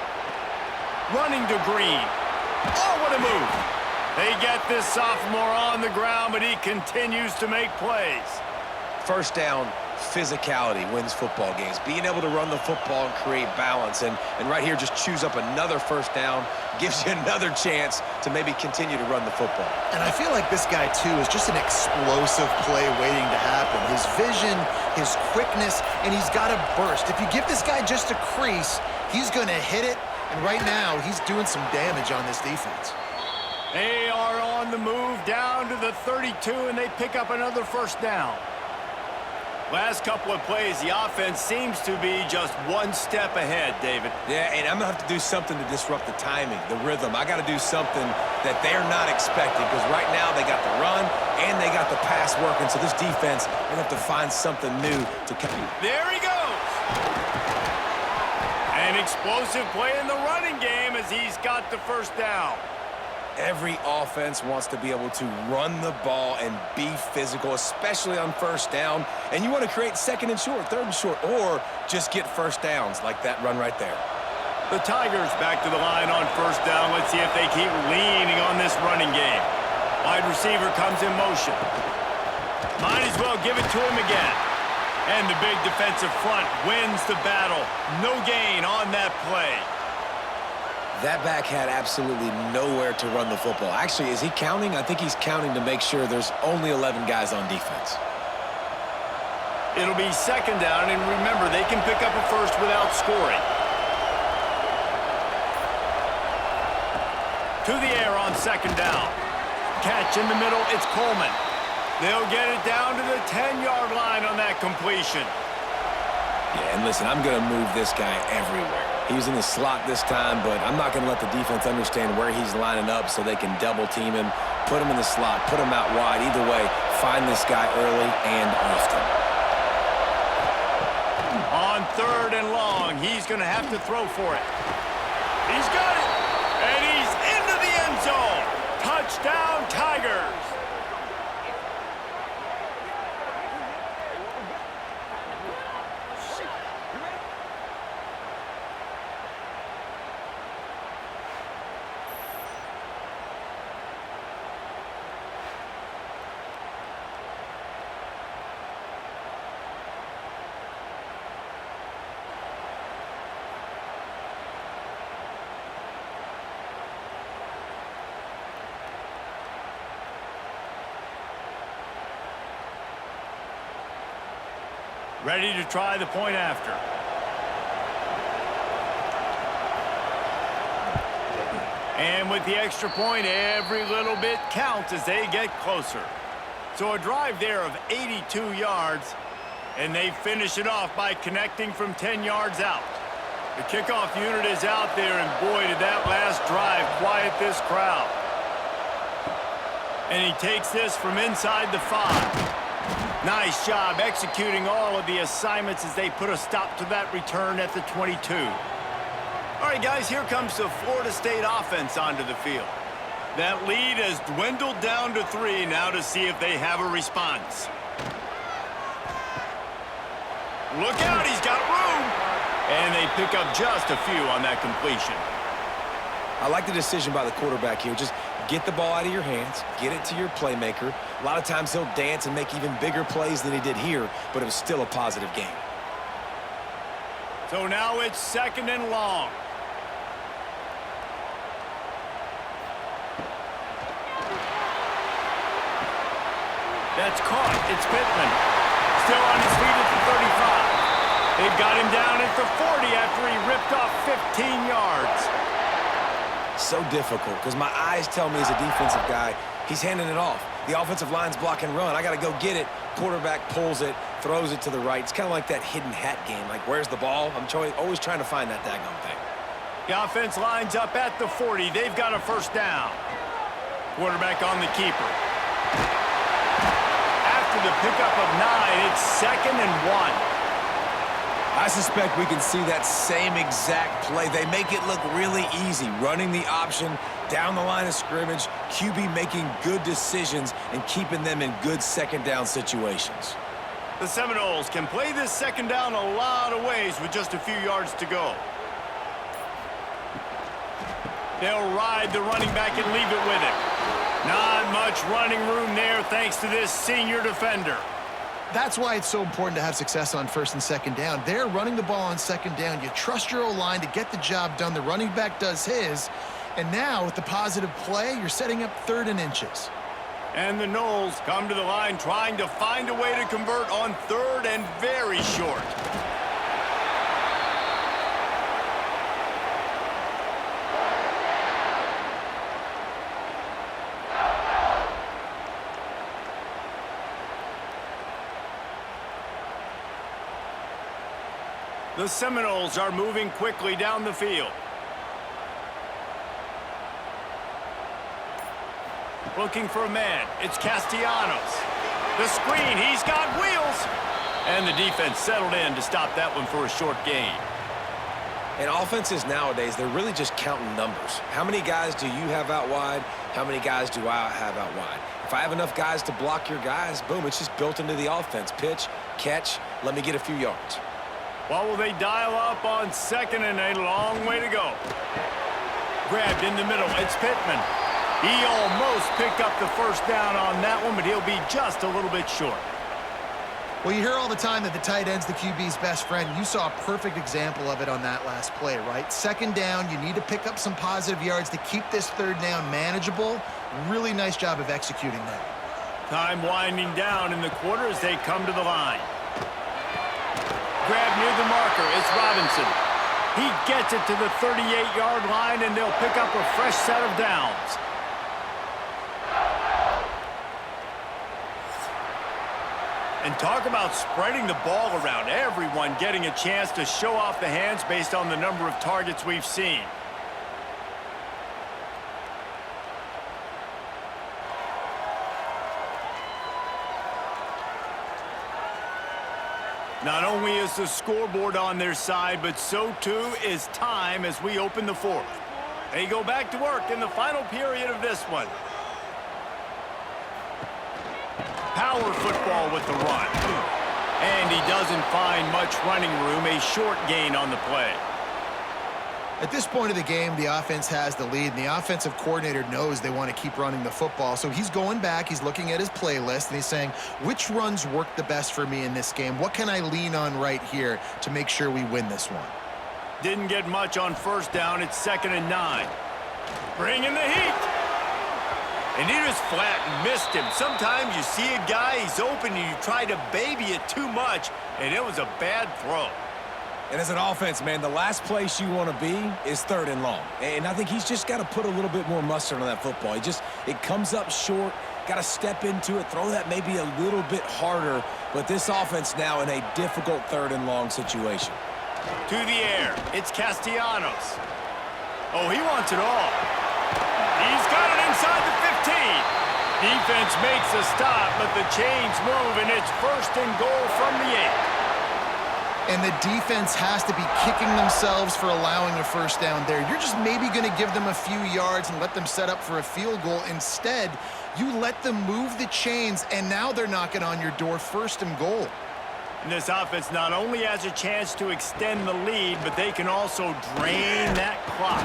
Running to Green. Oh, what a move. They get this sophomore on the ground, but he continues to make plays. 1st down, physicality wins football games. Being able to run the football and create balance. And right here, just choose up another 1st down. Gives you another chance to maybe continue to run the football. And I feel like this guy, too, is just an explosive play waiting to happen. His vision, his quickness, and he's got a burst. If you give this guy just a crease, he's going to hit it. And right now, he's doing some damage on this defense. They are on the move down to the 32, and they pick up another 1st down. Last couple of plays, the offense seems to be just one step ahead, David. Yeah, and I'm going to have to do something to disrupt the timing, the rhythm. I got to do something that they're not expecting, because right now they got the run and they got the pass working. So this defense, they're going to have to find something new to compete. There he goes. An explosive play in the running game as he's got the 1st down. Every offense wants to be able to run the ball and be physical, especially on 1st down. And you want to create 2nd and short, 3rd and short, or just get 1st downs like that run right there. The Tigers back to the line on 1st down. Let's see if they keep leaning on this running game. Wide receiver comes in motion. Might as well give it to him again. And the big defensive front wins the battle. No gain on that play. That back had absolutely nowhere to run the football. Actually, is he counting? I think he's counting to make sure there's only 11 guys on defense. It'll be 2nd down, and remember, they can pick up a 1st without scoring. To the air on 2nd down. Catch in the middle, it's Coleman. They'll get it down to the 10-yard line on that completion. Yeah, and listen, I'm going to move this guy everywhere. He was in the slot this time, but I'm not going to let the defense understand where he's lining up so they can double team him, put him in the slot, put him out wide. Either way, find this guy early and often. he's going to have to throw for it. He's got it, and he's into the end zone. Touchdown, Tigers. Ready to try the point after. And with the extra point, every little bit counts as they get closer. So a drive there of 82 yards, and they finish it off by connecting from 10 yards out. The kickoff unit is out there, and boy, did that last drive quiet this crowd. And he takes this from inside the 5. Nice job executing all of the assignments as they put a stop to that return at the 22. All right, guys, here comes the Florida State offense onto the field. That lead has dwindled down to 3 now to see if they have a response. Look out, he's got room. And they pick up just a few on that completion. I like the decision by the quarterback here. Just get the ball out of your hands, get it to your playmaker. A lot of times he'll dance and make even bigger plays than he did here, but it was still a positive game. So now it's 2nd and long. That's caught. It's Pittman. Still on his feet at the 35. They've got him down at the 40 after he ripped off 15 yards. So difficult because my eyes tell me as a defensive guy, he's handing it off. The offensive line's block and run. I got to go get it. Quarterback pulls it, throws it to the right. It's kind of like that hidden hat game. Like, where's the ball? I'm always trying to find that daggone thing. The offense lines up at the 40. They've got a first down. Quarterback on the keeper. After the pickup of 9, it's 2nd and 1. I suspect we can see that same exact play. They make it look really easy, running the option down the line of scrimmage, QB making good decisions and keeping them in good second down situations. The Seminoles can play this second down a lot of ways with just a few yards to go. They'll ride the running back and leave it with him. Not much running room there thanks to this senior defender. That's why it's so important to have success on 1st and 2nd down. They're running the ball on 2nd down. You trust your O-line to get the job done. The running back does his. And now, with the positive play, you're setting up 3rd and inches. And the Noles come to the line trying to find a way to convert on 3rd and very short. The Seminoles are moving quickly down the field. Looking for a man. It's Castellanos. The screen. He's got wheels. And the defense settled in to stop that one for a short gain. And offenses nowadays, they're really just counting numbers. How many guys do you have out wide? How many guys do I have out wide? If I have enough guys to block your guys, boom, it's just built into the offense. Pitch, catch, let me get a few yards. Well, will they dial up on 2nd and a long way to go? Grabbed in the middle. It's Pittman. He almost picked up the first down on that one, but he'll be just a little bit short. Well, you hear all the time that the tight end's the QB's best friend. You saw a perfect example of it on that last play, right? 2nd down, you need to pick up some positive yards to keep this 3rd down manageable. Really nice job of executing that. Time winding down in the quarter as they come to the line. Grab near the marker. It's Robinson. He gets it to the 38-yard line, and they'll pick up a fresh set of downs. And talk about spreading the ball around. Everyone getting a chance to show off the hands based on the number of targets we've seen. Not only is the scoreboard on their side, but so too is time as we open the fourth. They go back to work in the final period of this one. Power football with the run. And he doesn't find much running room, a short gain on the play. At this point of the game, the offense has the lead, and the offensive coordinator knows they want to keep running the football. So he's going back, he's looking at his playlist, and he's saying, which runs work the best for me in this game? What can I lean on right here to make sure we win this one? Didn't get much on first down. It's 2nd and 9. Bring in the heat. And he just flat missed him. Sometimes you see a guy, he's open, and you try to baby it too much, and it was a bad throw. And as an offense, man, the last place you want to be is 3rd and long. And I think he's just got to put a little bit more mustard on that football. It comes up short, got to step into it, throw that maybe a little bit harder. But this offense now in a difficult 3rd and long situation. To the air, it's Castellanos. Oh, he wants it all. He's got it inside the 15. Defense makes a stop, but the chains move, and it's 1st and goal from the 8. And the defense has to be kicking themselves for allowing a first down there. You're just maybe going to give them a few yards and let them set up for a field goal. Instead, you let them move the chains, and now they're knocking on your door, 1st and goal. And this offense not only has a chance to extend the lead, but they can also drain that clock.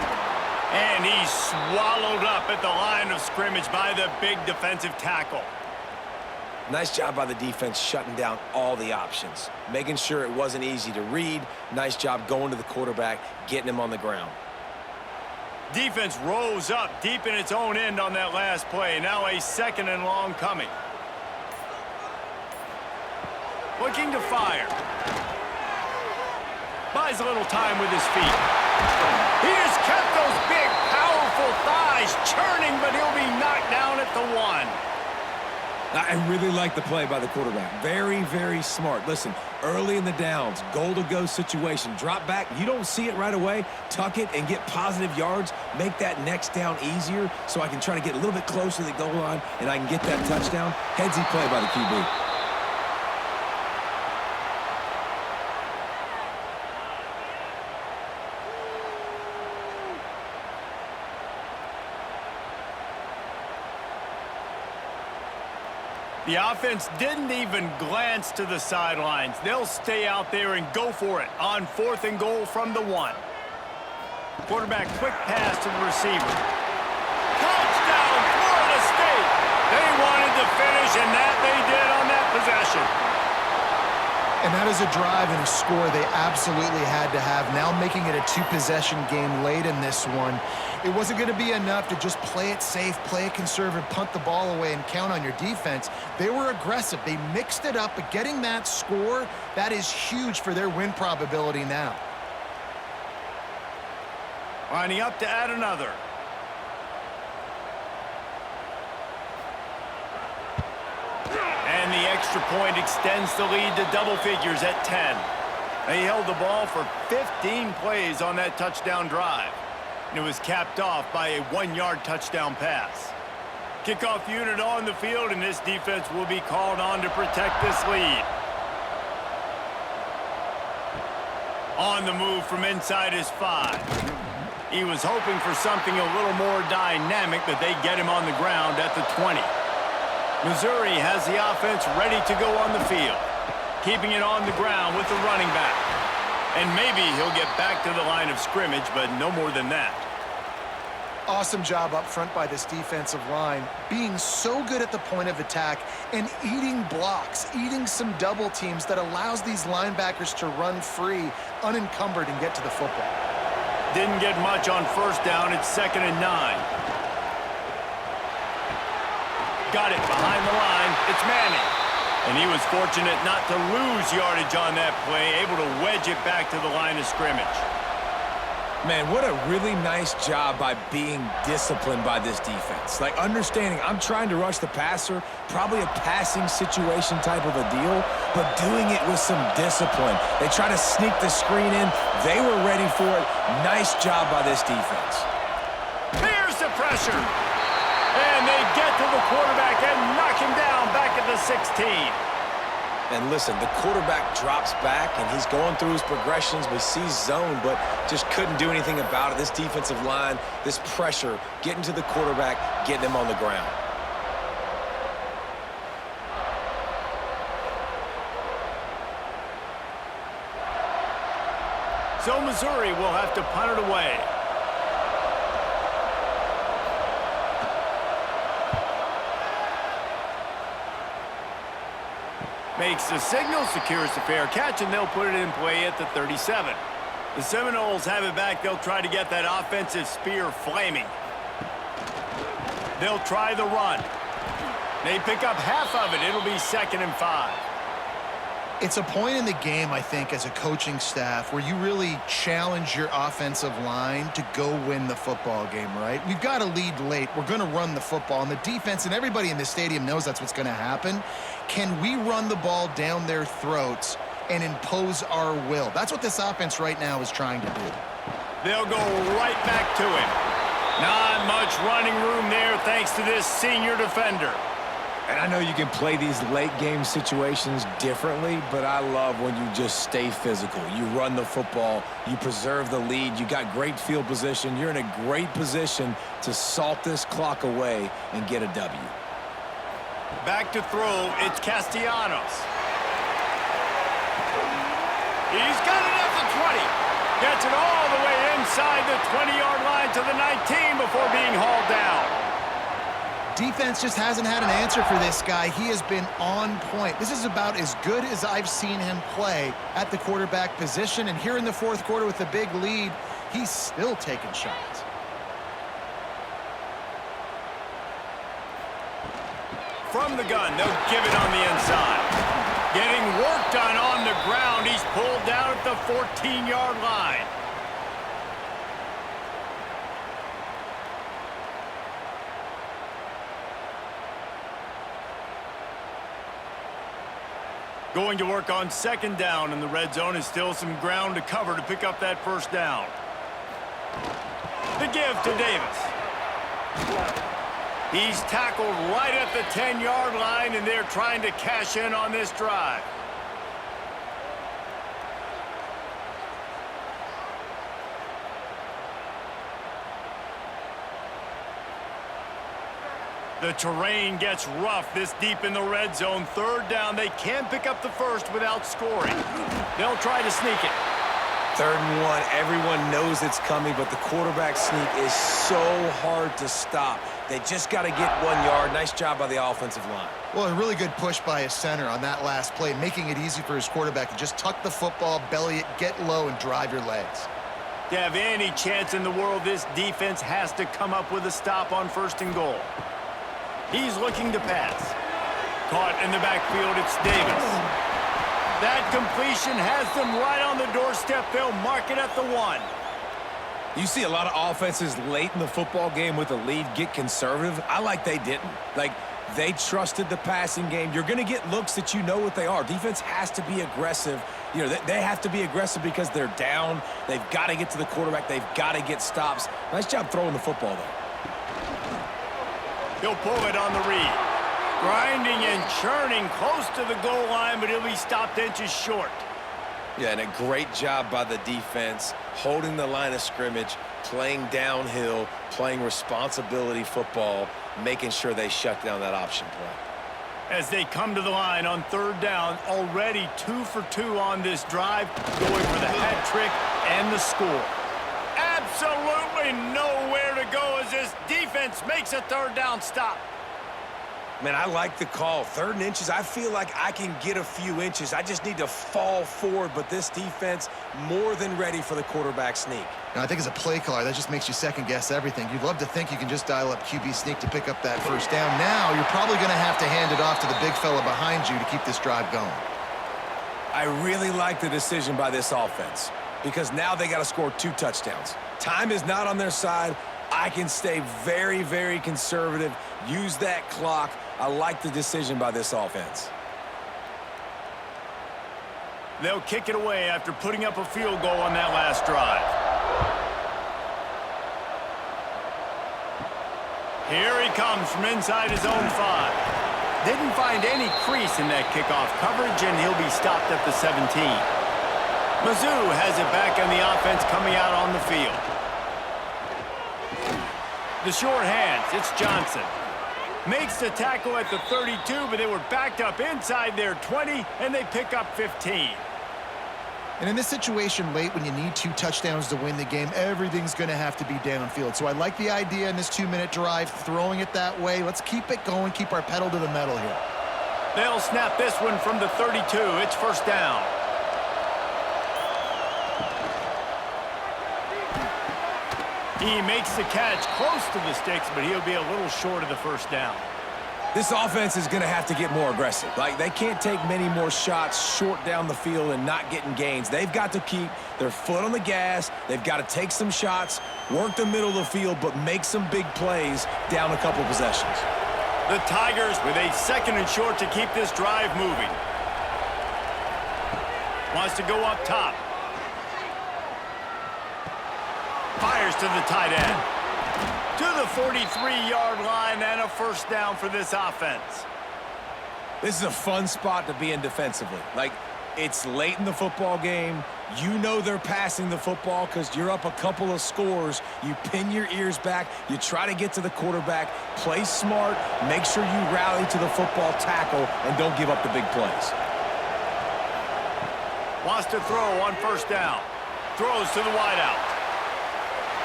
And he's swallowed up at the line of scrimmage by the big defensive tackle. Nice job by the defense shutting down all the options, making sure it wasn't easy to read. Nice job going to the quarterback, getting him on the ground. Defense rose up deep in its own end on that last play. Now a 2nd and long coming. Looking to fire. Buys a little time with his feet. He has kept those big, powerful thighs churning, but he'll be knocked down at the 1. I really like the play by the quarterback. Very, very smart. Listen, early in the downs, goal-to-go situation, drop back. You don't see it right away. Tuck it and get positive yards. Make that next down easier so I can try to get a little bit closer to the goal line and I can get that touchdown. Headsy play by the QB. The offense didn't even glance to the sidelines. They'll stay out there and go for it on 4th and goal from the 1. Quarterback quick pass to the receiver. Touchdown, Florida State! They wanted to finish, and that they did on that possession. And that is a drive and a score they absolutely had to have. Now making it a 2-possession game late in this one. It wasn't going to be enough to just play it safe, play it conservative, punt the ball away, and count on your defense. They were aggressive. They mixed it up, but getting that score, that is huge for their win probability now. Lining up to add another. And the extra point extends the lead to double figures at 10. They held the ball for 15 plays on that touchdown drive. And it was capped off by a 1-yard touchdown pass. Kickoff unit on the field, and this defense will be called on to protect this lead. On the move from inside his 5. He was hoping for something a little more dynamic, but they get him on the ground at the 20. Missouri has the offense ready to go on the field, keeping it on the ground with the running back. And maybe he'll get back to the line of scrimmage, but no more than that. Awesome job up front by this defensive line, being so good at the point of attack and eating blocks, eating some double teams that allows these linebackers to run free, unencumbered, and get to the football. Didn't get much on first down. It's 2nd and 9. Got it behind the line. It's Manning. And he was fortunate not to lose yardage on that play, able to wedge it back to the line of scrimmage. Man, what a really nice job by being disciplined by this defense. Like, understanding I'm trying to rush the passer, probably a passing situation type of a deal, but doing it with some discipline. They try to sneak the screen in. They were ready for it. Nice job by this defense. Here's the pressure. And they get to the quarterback and knock him down back at the 16. And listen, the quarterback drops back, and he's going through his progressions. We see zone, but just couldn't do anything about it. This defensive line, this pressure, getting to the quarterback, getting him on the ground. So Missouri will have to punt it away. Makes the signal, secures the fair catch, and they'll put it in play at the 37. The Seminoles have it back. They'll try to get that offensive spear flaming. They'll try the run. They pick up half of it. It'll be 2nd and 5. It's a point in the game, I think, as a coaching staff where you really challenge your offensive line to go win the football game, right? We've got a lead late. We're going to run the football, and the defense and everybody in the stadium knows that's what's going to happen. Can we run the ball down their throats and impose our will? That's what this offense right now is trying to do. They'll go right back to him. Not much running room there thanks to this senior defender. And I know you can play these late-game situations differently, but I love when you just stay physical. You run the football, you preserve the lead, you got great field position. You're in a great position to salt this clock away and get a W. Back to throw, it's Castellanos. He's got it at the 20. Gets it all the way inside the 20-yard line to the 19 before being hauled down. Defense just hasn't had an answer for this guy. He has been on point. This is about as good as I've seen him play at the quarterback position. And here in the fourth quarter with a big lead, he's still taking shots. From the gun, they'll give it on the inside. Getting work done on the ground. He's pulled down at the 14-yard line. Going to work on 2nd down in the red zone is still some ground to cover to pick up that 1st down. The give to Davis. He's tackled right at the 10-yard line, and they're trying to cash in on this drive. The terrain gets rough this deep in the red zone. 3rd down. They can't pick up the 1st without scoring. They'll try to sneak it. 3rd and 1. Everyone knows it's coming, but the quarterback sneak is so hard to stop. They just got to get 1 yard. Nice job by the offensive line. Well, a really good push by his center on that last play, making it easy for his quarterback to just tuck the football, belly it, get low, and drive your legs. To have any chance in the world, this defense has to come up with a stop on 1st and goal. He's looking to pass. Caught in the backfield, it's Davis. That completion has them right on the doorstep. They'll mark it at the 1. You see a lot of offenses late in the football game with a lead get conservative. I like they didn't. Like, they trusted the passing game. You're going to get looks that you know what they are. Defense has to be aggressive. You know, they have to be aggressive because they're down. They've got to get to the quarterback. They've got to get stops. Nice job throwing the football, though. He'll pull it on the read. Grinding and churning close to the goal line, but he'll be stopped inches short. Yeah, and a great job by the defense, holding the line of scrimmage, playing downhill, playing responsibility football, making sure they shut down that option play. As they come to the line on 3rd down, already 2 for 2 on this drive, going for the hat trick and the score. Absolutely nowhere to go as this defense makes a 3rd down stop. Man, I like the call. 3rd and inches, I feel like I can get a few inches. I just need to fall forward, but this defense more than ready for the quarterback sneak. Now, I think as a play caller, that just makes you second-guess everything. You'd love to think you can just dial up QB sneak to pick up that 1st down. Now, you're probably going to have to hand it off to the big fella behind you to keep this drive going. I really like the decision by this offense because now they got to score 2 touchdowns. Time is not on their side. I can stay very, very conservative, use that clock. I like the decision by this offense. They'll kick it away after putting up a field goal on that last drive. Here he comes from inside his own 5. Didn't find any crease in that kickoff coverage, and he'll be stopped at the 17. Mizzou has it back on the offense coming out on the field. The short hands, it's Johnson. Makes the tackle at the 32, but they were backed up inside their 20, and they pick up 15. And in this situation late, when you need 2 touchdowns to win the game, everything's going to have to be downfield. So I like the idea in this 2-minute drive, throwing it that way. Let's keep it going, keep our pedal to the metal here. They'll snap this one from the 32. It's first down. He makes the catch close to the sticks, but he'll be a little short of the first down. This offense is going to have to get more aggressive. Like, they can't take many more shots short down the field and not getting gains. They've got to keep their foot on the gas. They've got to take some shots, work the middle of the field, but make some big plays down a couple possessions. The Tigers with a 2nd and short to keep this drive moving. Wants to go up top. Fires to the tight end. To the 43-yard line, and a first down for this offense. This is a fun spot to be in defensively. Like, it's late in the football game. You know they're passing the football because you're up a couple of scores. You pin your ears back. You try to get to the quarterback. Play smart. Make sure you rally to the football tackle and don't give up the big plays. Wants to throw on first down. Throws to the wideout.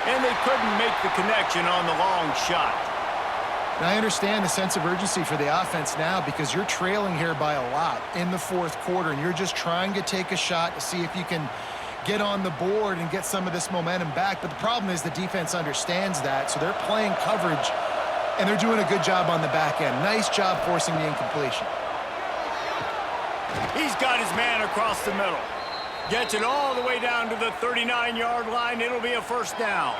And they couldn't make the connection on the long shot. And I understand the sense of urgency for the offense now because you're trailing here by a lot in the 4th quarter, and you're just trying to take a shot to see if you can get on the board and get some of this momentum back. But the problem is the defense understands that, so they're playing coverage, and they're doing a good job on the back end. Nice job forcing the incompletion. He's got his man across the middle. Gets it all the way down to the 39-yard line. It'll be a first down.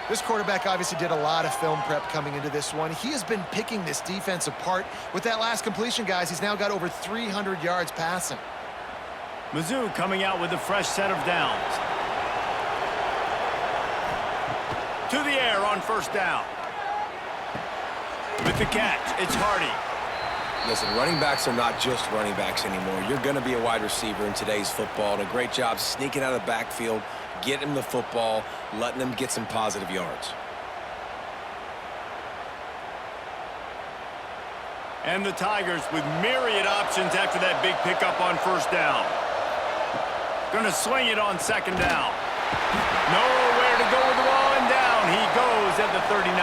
This quarterback obviously did a lot of film prep coming into this one. He has been picking this defense apart. With that last completion, guys, he's now got over 300 yards passing. Mizzou coming out with a fresh set of downs. To the air on first down. With the catch, it's Hardy. Listen, running backs are not just running backs anymore. You're going to be a wide receiver in today's football, and a great job sneaking out of the backfield, getting them the football, letting them get some positive yards. And the Tigers with myriad options after that big pickup on first down. Going to swing it on second down. Nowhere to go with the ball, and down he goes at the 39.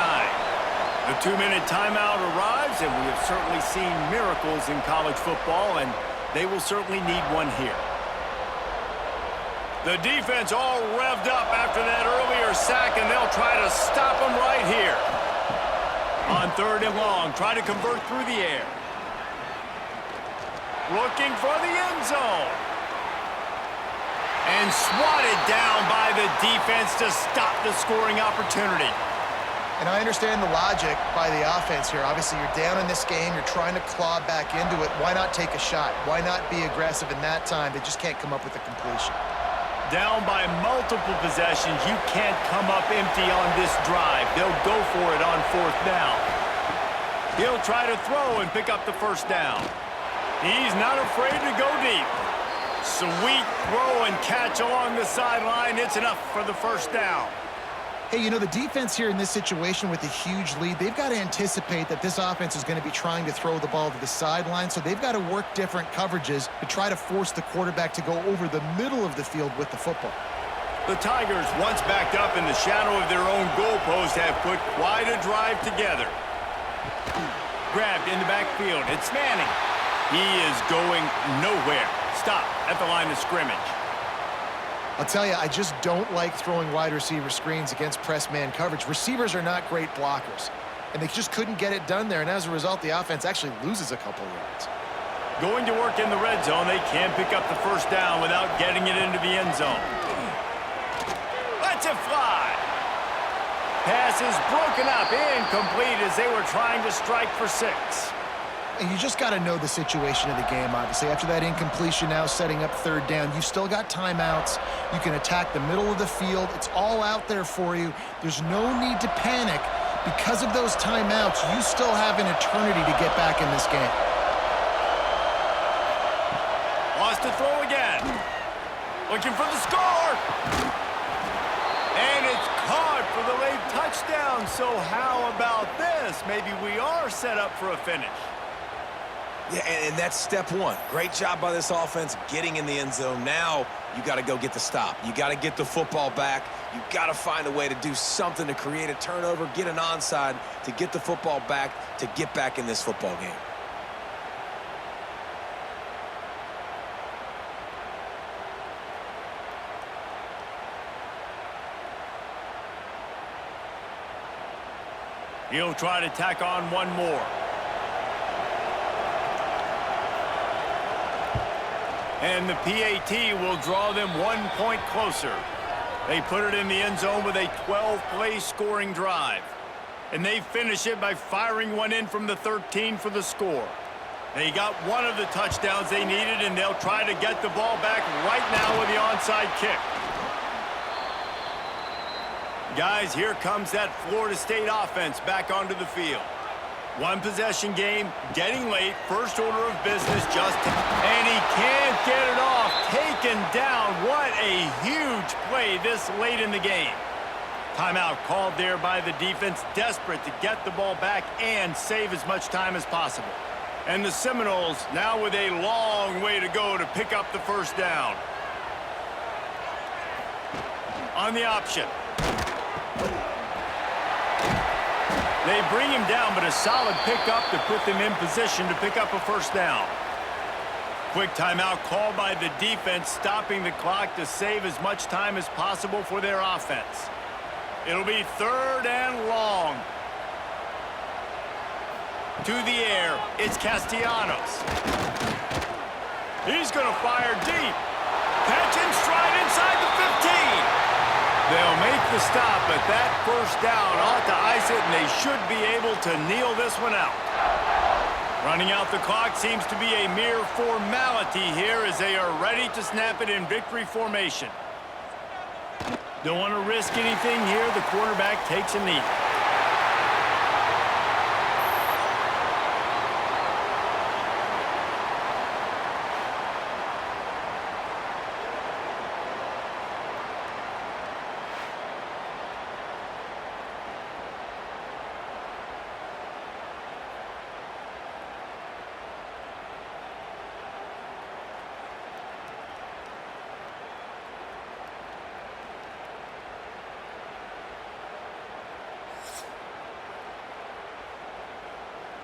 The 2-minute timeout arrives, and we have certainly seen miracles in college football, and they will certainly need one here. The defense all revved up after that earlier sack, and they'll try to stop them right here. On 3rd and long, try to convert through the air. Looking for the end zone. And swatted down by the defense to stop the scoring opportunity. And I understand the logic by the offense here. Obviously, you're down in this game. You're trying to claw back into it. Why not take a shot? Why not be aggressive in that time? They just can't come up with a completion. Down by multiple possessions. You can't come up empty on this drive. They'll go for it on 4th down. He'll try to throw and pick up the first down. He's not afraid to go deep. Sweet throw and catch along the sideline. It's enough for the first down. Hey, you know, the defense here in this situation with a huge lead, they've got to anticipate that this offense is going to be trying to throw the ball to the sideline, so they've got to work different coverages to try to force the quarterback to go over the middle of the field with the football. The Tigers, once backed up in the shadow of their own goalpost, have put quite a drive together. Grabbed in the backfield. It's Manning. He is going nowhere. Stop at the line of scrimmage. I'll tell you, I just don't like throwing wide receiver screens against press man coverage. Receivers are not great blockers, and they just couldn't get it done there, and as a result, the offense actually loses a couple yards. Going to work in the red zone. They can pick up the first down without getting it into the end zone. Lets it fly. Pass is broken up, incomplete as they were trying to strike for 6. And you just got to know the situation of the game, obviously. After that incompletion now setting up 3rd down, you've still got timeouts. You can attack the middle of the field. It's all out there for you. There's no need to panic, because of those timeouts, you still have an eternity to get back in this game. Wants to throw again. Looking for the score. And it's caught for the late touchdown. So how about this? Maybe we are set up for a finish. Yeah, and that's step one. Great job by this offense getting in the end zone. Now you got to go get the stop. You got to get the football back. You got to find a way to do something to create a turnover, get an onside, to get the football back, to get back in this football game. He'll try to tack on one more. And the PAT will draw them 1 point closer. They put it in the end zone with a 12-play scoring drive. And they finish it by firing one in from the 13 for the score. They got one of the touchdowns they needed, and they'll try to get the ball back right now with the onside kick. Guys, here comes that Florida State offense back onto the field. One possession game, getting late, first order of business, and he can't get it off. Taken down. What a huge play this late in the game. Timeout called there by the defense, desperate to get the ball back and save as much time as possible. And the Seminoles now with a long way to go to pick up the first down. On the option. They bring him down, but a solid pickup to put them in position to pick up a first down. Quick timeout called by the defense, stopping the clock to save as much time as possible for their offense. It'll be 3rd and long. To the air, it's Castellanos. He's going to fire deep. Catch and stride inside the 15. They'll make the stop, but that first down ought to ice it, and they should be able to kneel this one out. Running out the clock seems to be a mere formality here as they are ready to snap it in victory formation. Don't want to risk anything here. The quarterback takes a knee.